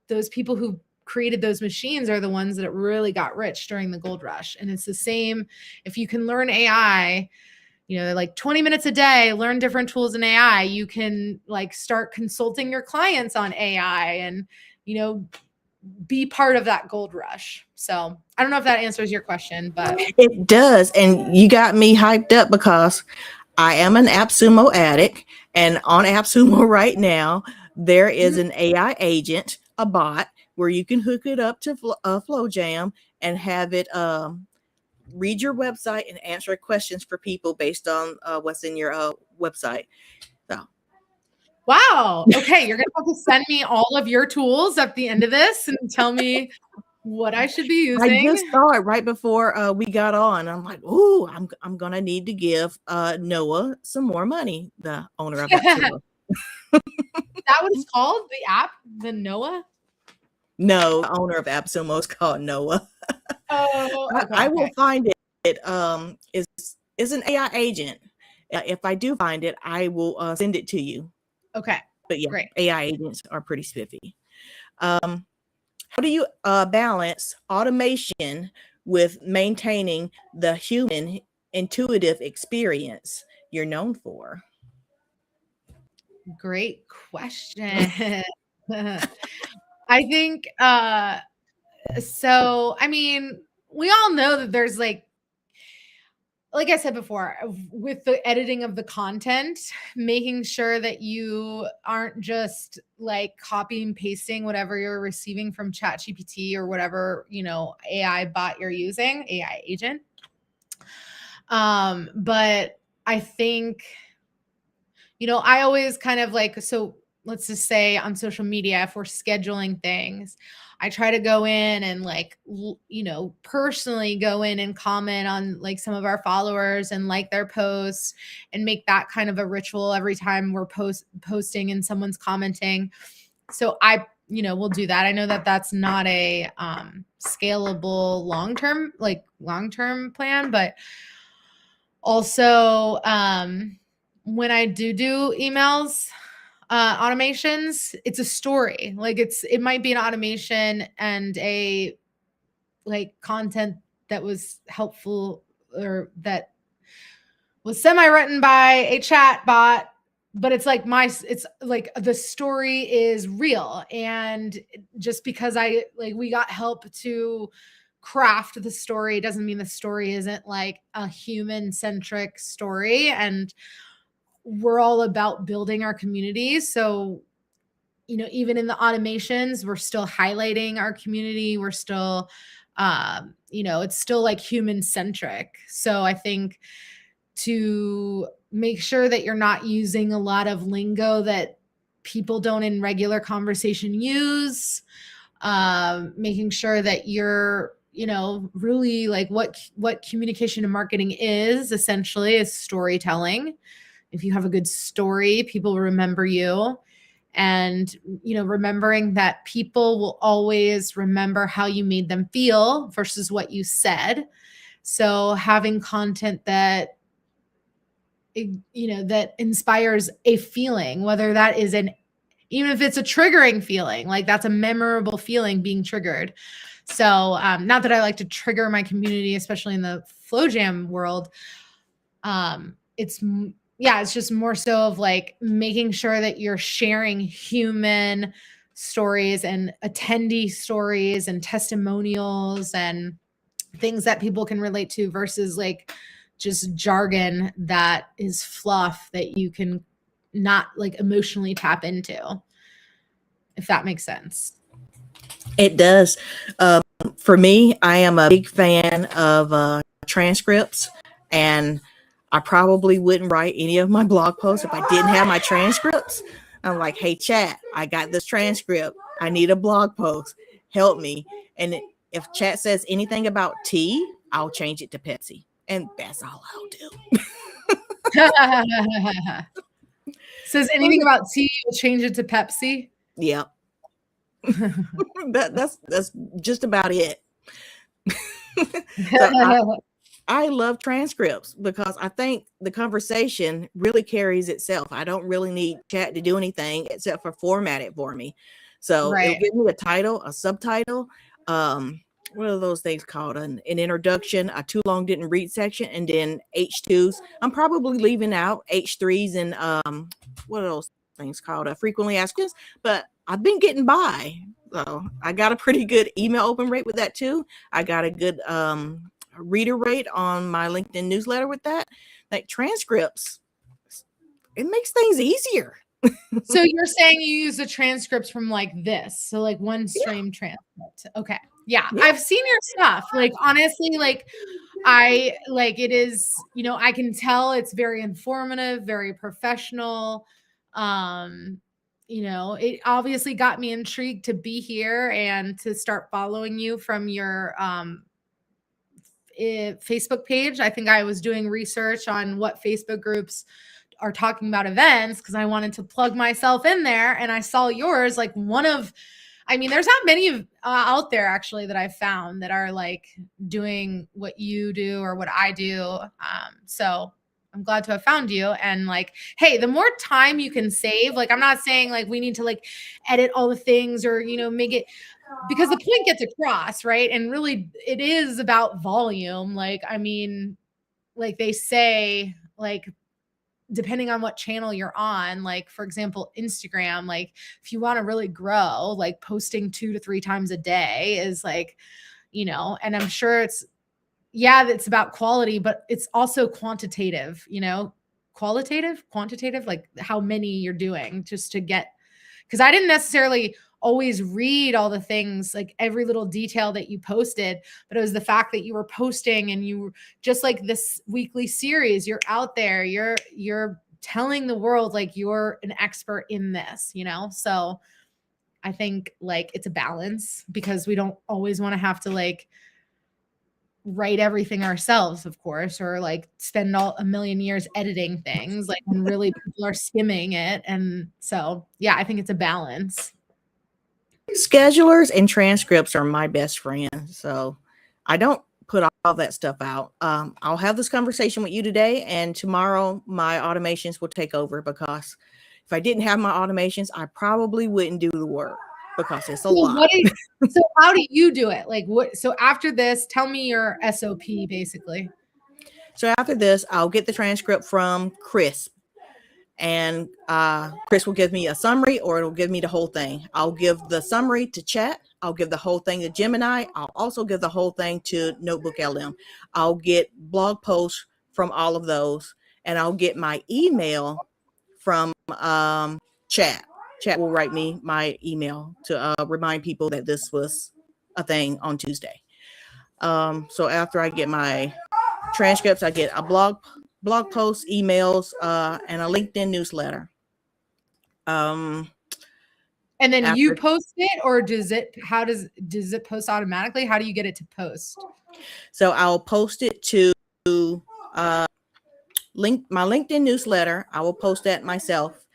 those people who created those machines are the ones that really got rich during the gold rush. And it's the same if you can learn AI, like 20 minutes a day, learn different tools in AI. You can like start consulting your clients on AI and, be part of that gold rush. So I don't know if that answers your question, but it does. And you got me hyped up because I am an AppSumo addict, and on AppSumo right now, there is an AI agent, a bot, where you can hook it up to Flow Jam and have it read your website and answer questions for people based on what's in your website. So Wow. Okay. You're going to have to send me all of your tools at the end of this and tell me what I should be I using. just saw it right before we got on. I'm like, ooh, I'm gonna need to give Noah some more money, the owner of AppSumo. That what it's called? The app? The Noah? No, the owner of AppSumo is called Noah. Oh, okay. I will find it. It is an AI agent. If I do find it, I will send it to you. Okay. But yeah, Great. AI agents are pretty spiffy. How do you balance automation with maintaining the human intuitive experience you're known for? Great question. I think so I mean, we all know that there's like I said before, with the editing of the content, making sure that you aren't just like copying and pasting whatever you're receiving from ChatGPT or whatever, AI bot you're using, AI agent. But I think, I always kind of so let's just say on social media, if we're scheduling things, I try to go in and personally go in and comment on like some of our followers and like their posts and make that kind of a ritual every time we're posting and someone's commenting. So I, will do that. I know that that's not a scalable long-term plan, but also when I do emails, automations, it's a story. It might be an automation and a content that was helpful or that was semi-written by a chat bot, but it's like the story is real. And just because we got help to craft the story doesn't mean the story isn't like a human-centric story. And we're all about building our communities. So, even in the automations, we're still highlighting our community. We're still, it's still like human centric. So I think to make sure that you're not using a lot of lingo that people don't in regular conversation use, making sure that you're, really like what communication and marketing is essentially is storytelling. If you have a good story, people remember you. And, remembering that people will always remember how you made them feel versus what you said. So having content that, that inspires a feeling, whether that is even if it's a triggering feeling, like that's a memorable feeling being triggered. So not that I like to trigger my community, especially in the Flow Jam world. It's just more so of like making sure that you're sharing human stories and attendee stories and testimonials and things that people can relate to versus like just jargon that is fluff that you can not like emotionally tap into, if that makes sense. It does. For me, I am a big fan of transcripts, and I probably wouldn't write any of my blog posts if I didn't have my transcripts. I'm like, hey, chat, I got this transcript. I need a blog post. Help me. And if chat says anything about tea, I'll change it to Pepsi. And that's all I'll do. Says anything about tea, you'll change it to Pepsi? Yep. That's just about it. So I love transcripts because I think the conversation really carries itself. I don't really need chat to do anything except for format it for me. So Right. It'll give me a title, a subtitle. What are those things called? An introduction, a too long didn't read section, and then H2s. I'm probably leaving out H3s and what are those things called? Frequently asked questions, but I've been getting by. So I got a pretty good email open rate with that too. I got a good reader rate on my LinkedIn newsletter with that. Like transcripts, it makes things easier. So you're saying you use the transcripts from like this, so like one stream transcript. Okay. Yeah, I've seen your stuff. Like honestly, like I like it is, I can tell it's very informative, very professional. It obviously got me intrigued to be here and to start following you from your Facebook page. I think I was doing research on what Facebook groups are talking about events because I wanted to plug myself in there, and I saw yours like there's not many out there actually that I've found that are like doing what you do or what I do. So I'm glad to have found you. And like, hey, the more time you can save, like, I'm not saying like we need to like edit all the things or, make it, because the point gets across, right? And really it is about volume. Like, like they say, like, depending on what channel you're on, like for example, Instagram, like if you want to really grow, like posting 2 to 3 times a day is like, and I'm sure it's about quality, but it's also quantitative, quantitative, like how many you're doing just to get, because I didn't necessarily always read all the things, like every little detail that you posted, but it was the fact that you were posting and you were just like this weekly series, you're out there, you're telling the world like you're an expert in this, So I think like it's a balance because we don't always want to have to like write everything ourselves, of course, or like spend a million years editing things, like when really people are skimming it. And so, yeah, I think it's a balance. Schedulers and transcripts are my best friends. So I don't put all that stuff out. I'll have this conversation with you today, and tomorrow my automations will take over, because if I didn't have my automations, I probably wouldn't do the work because it's a lot. So how do you do it? Like what? So after this, tell me your SOP basically. So after this, I'll get the transcript from Chris, and Chris will give me a summary, or it'll give me the whole thing. I'll give the summary to chat. I'll give the whole thing to Gemini. I'll also give the whole thing to Notebook LM. I'll get blog posts from all of those, and I'll get my email from chat. Chat will write me my email to remind people that this was a thing on Tuesday. So after I get my transcripts, I get a blog posts, emails, and a LinkedIn newsletter. And then you post it, or does it post automatically? How do you get it to post? So I'll post it to my LinkedIn newsletter. I will post that myself,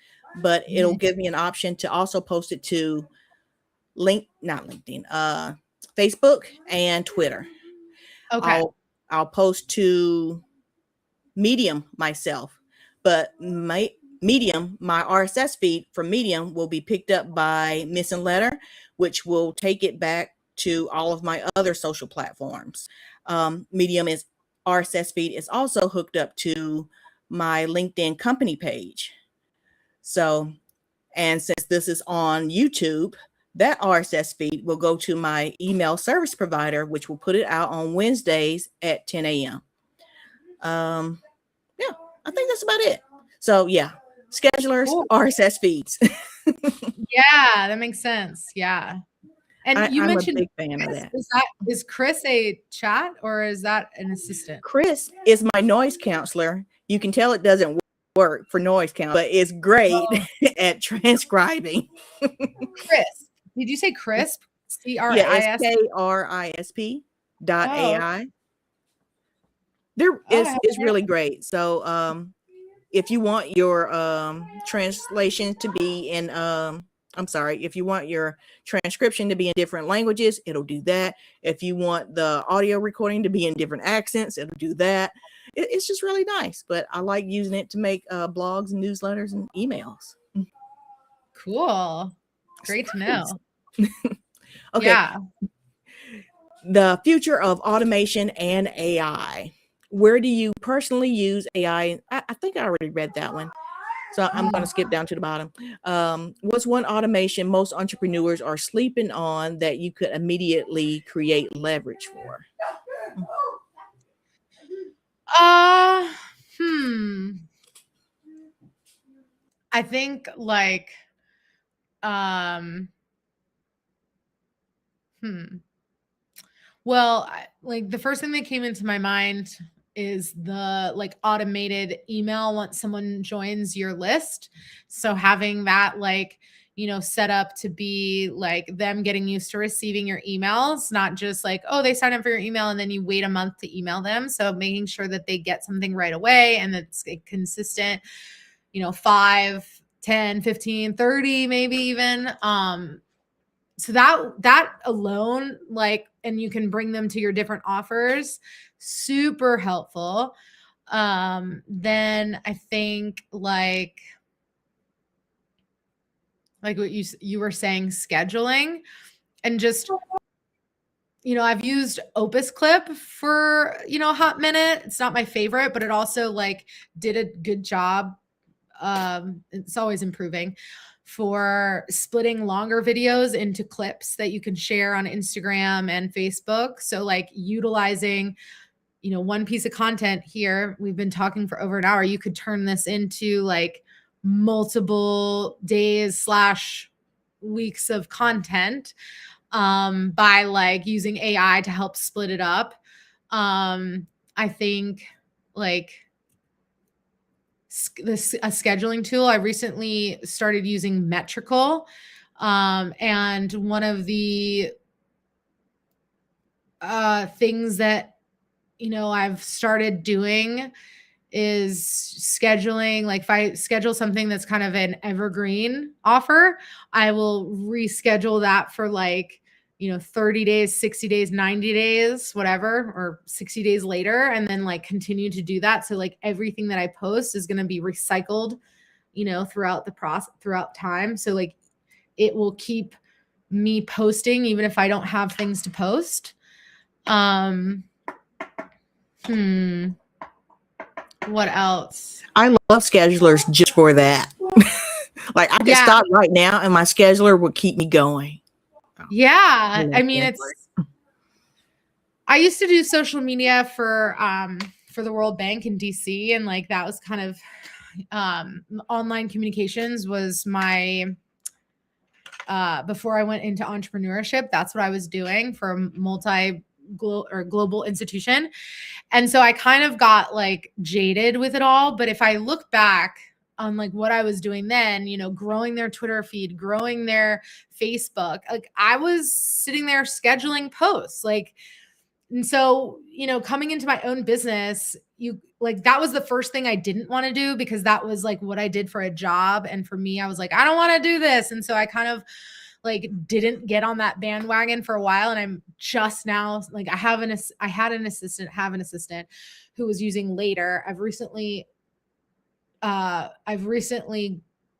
but it'll give me an option to also post it to Facebook and Twitter. Okay. I'll post to Medium myself, but my RSS feed from Medium will be picked up by Missing Letter, which will take it back to all of my other social platforms. Medium RSS feed is also hooked up to my LinkedIn company page. So, and since this is on YouTube, that RSS feed will go to my email service provider, which will put it out on Wednesdays at 10 a.m. Yeah, I think that's about it. So yeah, schedulers, cool. RSS feeds. Yeah, that makes sense. Yeah. And I'm mentioned a big fan Chris, of that. Is Chris a chat, or is that an assistant? Chris is my noise counselor. You can tell it doesn't work for noise count, but it's great at transcribing. Chris, did you say crisp? CRISP? Yeah, it's KRISP.ai. It's really great. So if you want your translation to be in if you want your transcription to be in different languages, it'll do that. If you want the audio recording to be in different accents, it'll do that. It's just really nice. But I like using it to make blogs and newsletters and emails. Cool. Great to know. Okay. Yeah. The future of automation and AI. Where do you personally use AI? I think I already read that one. So I'm going to skip down to the bottom. What's one automation most entrepreneurs are sleeping on that you could immediately create leverage for? I think like, well, like the first thing that came into my mind is the like automated email once someone joins your list. So having that like, set up to be like them getting used to receiving your emails, not just like, oh, they sign up for your email and then you wait a month to email them. So making sure that they get something right away and it's consistent, 5, 10, 15, 30, maybe even. So that alone, like, and you can bring them to your different offers, super helpful. Then I think like what you were saying, scheduling, and just, I've used Opus Clip for, a hot minute. It's not my favorite, but it also like did a good job. It's always improving for splitting longer videos into clips that you can share on Instagram and Facebook. So like utilizing, one piece of content here, we've been talking for over an hour. You could turn this into like multiple days / weeks of content by like using AI to help split it up. I think like a scheduling tool. I recently started using Metrical. And one of the things that, I've started doing is scheduling. Like if I schedule something that's kind of an evergreen offer, I will reschedule that for like, 30 days, 60 days, 90 days, whatever, or 60 days later, and then like continue to do that. So like everything that I post is going to be recycled, throughout the process, throughout time. So like it will keep me posting even if I don't have things to post. What else? I love schedulers just for that. Like I could stop right now and my scheduler would keep me going. Yeah. I mean, I used to do social media for the World Bank in DC. And like, that was kind of, online communications was my, before I went into entrepreneurship, that's what I was doing for a global institution. And so I kind of got like jaded with it all. But if I look back on like what I was doing then, growing their Twitter feed, growing their Facebook, like I was sitting there scheduling posts, like, and so, coming into my own business, that was the first thing I didn't want to do because that was like what I did for a job. And for me, I was like, I don't want to do this. And so I kind of like didn't get on that bandwagon for a while. And I'm just now like, I had an assistant who was using Later. I've recently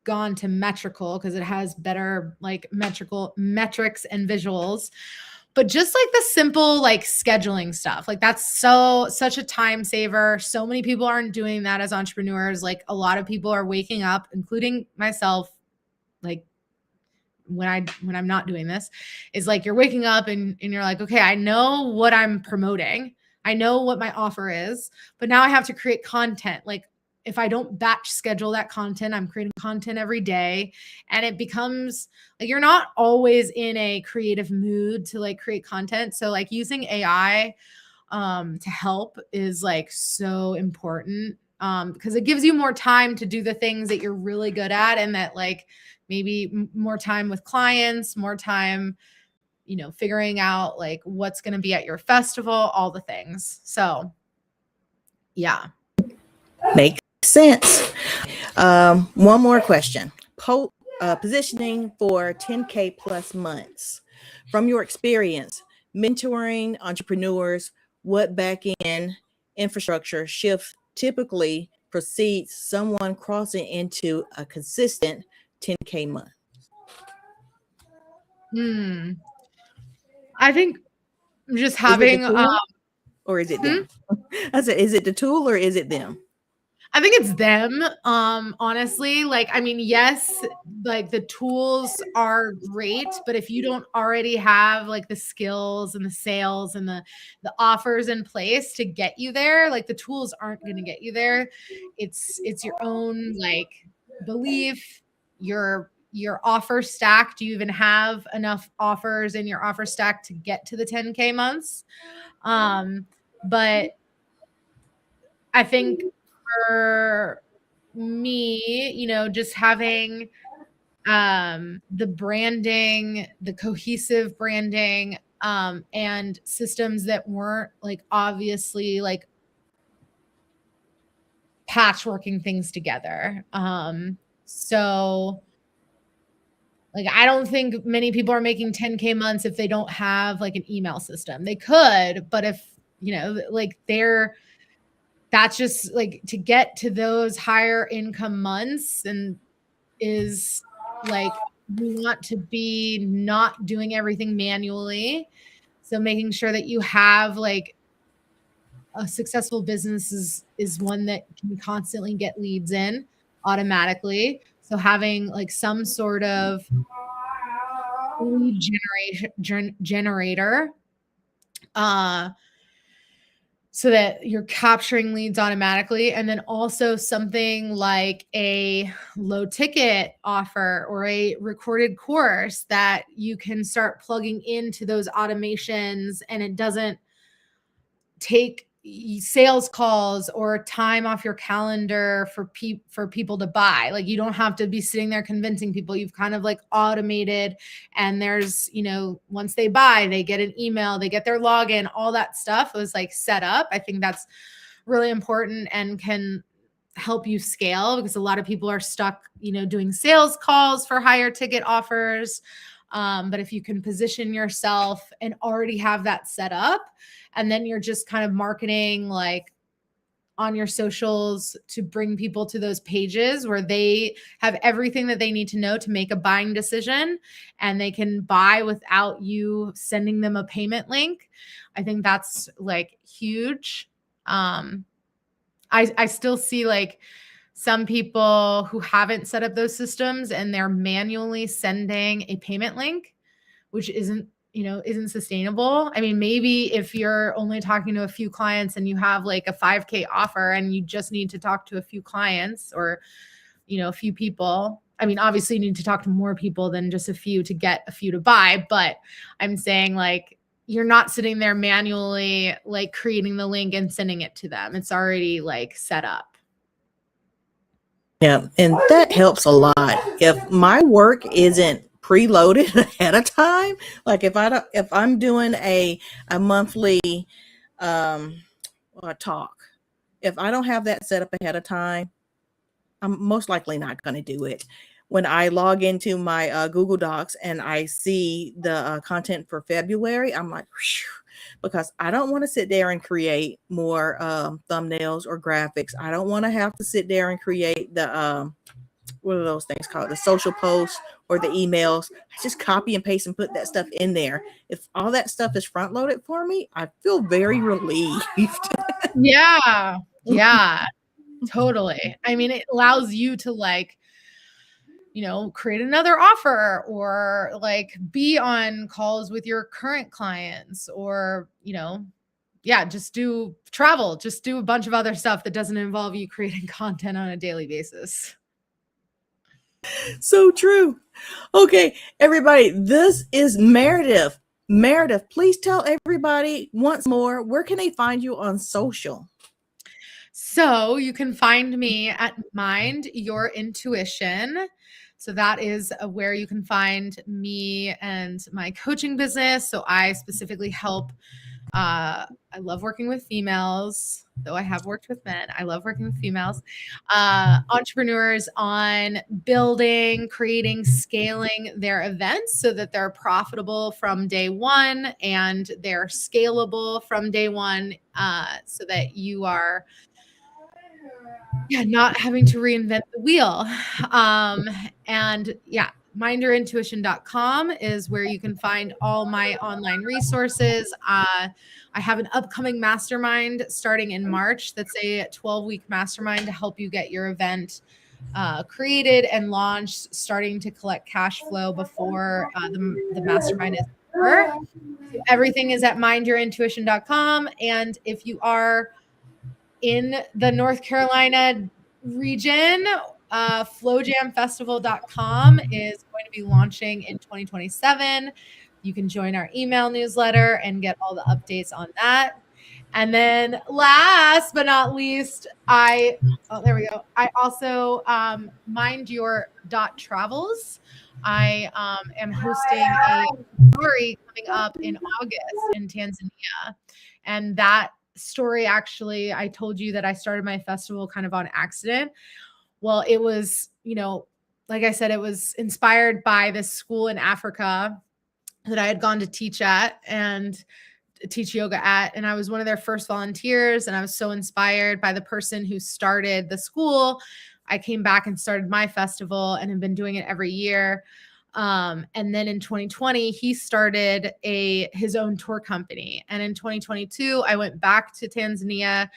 gone to Metrical because it has better like metrics and visuals. But just like the simple like scheduling stuff, like that's such a time saver. So many people aren't doing that as entrepreneurs. Like a lot of people are waking up, including myself, like when I'm not doing this, is like you're waking up and you're like, okay, I know what I'm promoting. I know what my offer is, but now I have to create content. Like if I don't batch schedule that content, I'm creating content every day, and it becomes like you're not always in a creative mood to like create content. So like using AI to help is like so important because it gives you more time to do the things that you're really good at, and that like maybe more time with clients, more time, figuring out like what's going to be at your festival, all the things. So yeah. Makes sense. One more question. Positioning for 10K plus months. From your experience, mentoring entrepreneurs, what back-end infrastructure shift typically precedes someone crossing into a consistent 10K month? I think just having, or is it them? I said, is it the tool or is it them? I think it's them. Honestly, like, I mean, yes, like the tools are great, but if you don't already have like the skills and the sales and the offers in place to get you there, like the tools aren't going to get you there. It's your own like belief, your offer stack. Do you even have enough offers in your offer stack to get to the 10K months? But I think for me, just having the branding, the cohesive branding, and systems that weren't like obviously like patchworking things together. So like I don't think many people are making 10K months if they don't have like an email system. They could, but if like that's just like to get to those higher income months and is like you want to be not doing everything manually. So making sure that you have like a successful business is one that can constantly get leads in automatically. So having like some sort of lead generator so that you're capturing leads automatically. And then also something like a low ticket offer or a recorded course that you can start plugging into those automations, and it doesn't take sales calls or time off your calendar for people to buy. Like you don't have to be sitting there convincing people. You've kind of like automated, and there's, once they buy, they get an email, they get their login, all that stuff was like set up. I think that's really important and can help you scale, because a lot of people are stuck, doing sales calls for higher ticket offers. But if you can position yourself and already have that set up, and then you're just kind of marketing like on your socials to bring people to those pages where they have everything that they need to know to make a buying decision, and they can buy without you sending them a payment link. I think that's like huge. I still see like some people who haven't set up those systems and they're manually sending a payment link, which isn't sustainable. I mean, maybe if you're only talking to a few clients and you have like a 5K offer and you just need to talk to a few clients or, a few people. I mean, obviously you need to talk to more people than just a few to get a few to buy, but I'm saying like, you're not sitting there manually, like creating the link and sending it to them. It's already like set up. Yeah, and that helps a lot. If my work isn't preloaded ahead of time, like if I'm doing a monthly talk, if I don't have that set up ahead of time, I'm most likely not going to do it. When I log into my Google Docs and I see the content for February, I'm like, whew, because I don't want to sit there and create more thumbnails or graphics. I don't want to have to sit there and create the what are those things called? The social posts or the emails. I just copy and paste and put that stuff in there. If all that stuff is front loaded for me, I feel very relieved. Yeah. Yeah, totally. I mean, it allows you to like, create another offer or like be on calls with your current clients or, just do travel, just do a bunch of other stuff that doesn't involve you creating content on a daily basis. So true. Okay, everybody, this is Meredith. Meredith, please tell everybody once more, where can they find you on social? So you can find me at Mind Your Intuition. So that is where you can find me and my coaching business. So I specifically help. I love working with females, though I have worked with men. I love working with females, entrepreneurs on building, creating, scaling their events so that they're profitable from day one and they're scalable from day one, so that you are not having to reinvent the wheel. And mindyourintuition.com is where you can find all my online resources. I have an upcoming mastermind starting in March. That's a 12-week mastermind to help you get your event created and launched, starting to collect cash flow before the mastermind is over. So everything is at mindyourintuition.com. And if you are in the North Carolina region, flowjamfestival.com is going to be launching in 2027. You can join our email newsletter and get all the updates on that. And then last but not least, there we go. I also Mind Your .travels. I am hosting a story coming up in August in Tanzania. And that story, actually, I told you that I started my festival kind of on accident. Well, it was, like I said, it was inspired by this school in Africa that I had gone to teach at and teach yoga at. And I was one of their first volunteers. And I was so inspired by the person who started the school. I came back and started my festival and have been doing it every year. And then in 2020, he started his own tour company. And in 2022, I went back to Tanzania,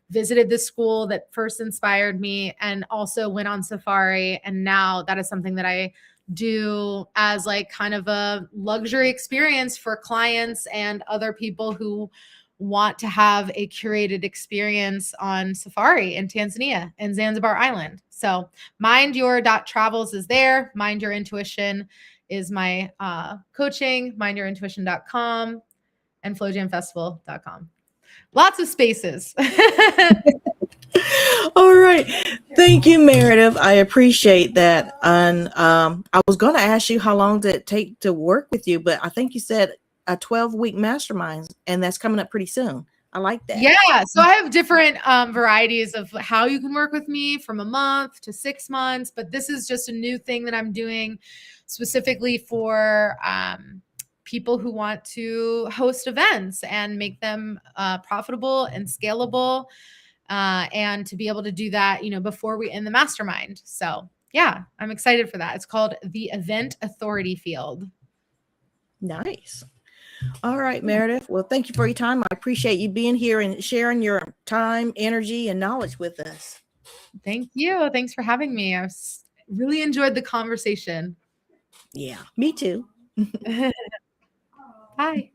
visited the school that first inspired me, and also went on safari. And now that is something that I do as like kind of a luxury experience for clients and other people who want to have a curated experience on safari in Tanzania and Zanzibar Island. So Mind Your .travels is there. Mind Your Intuition is my coaching, mindyourintuition.com and flowjamfestival.com. Lots of spaces. All right. Thank you, Meredith. I appreciate that. And I was going to ask you how long did it take to work with you, but I think you said a 12-week mastermind, and that's coming up pretty soon. I like that. Yeah. So I have different varieties of how you can work with me, from a month to 6 months, but this is just a new thing that I'm doing specifically for people who want to host events and make them profitable and scalable. And to be able to do that, before we end the mastermind. So yeah, I'm excited for that. It's called the Event Authority Field. Nice. All right, Meredith. Well, thank you for your time. I appreciate you being here and sharing your time, energy, and knowledge with us. Thank you. Thanks for having me. I really enjoyed the conversation. Yeah, me too. Bye.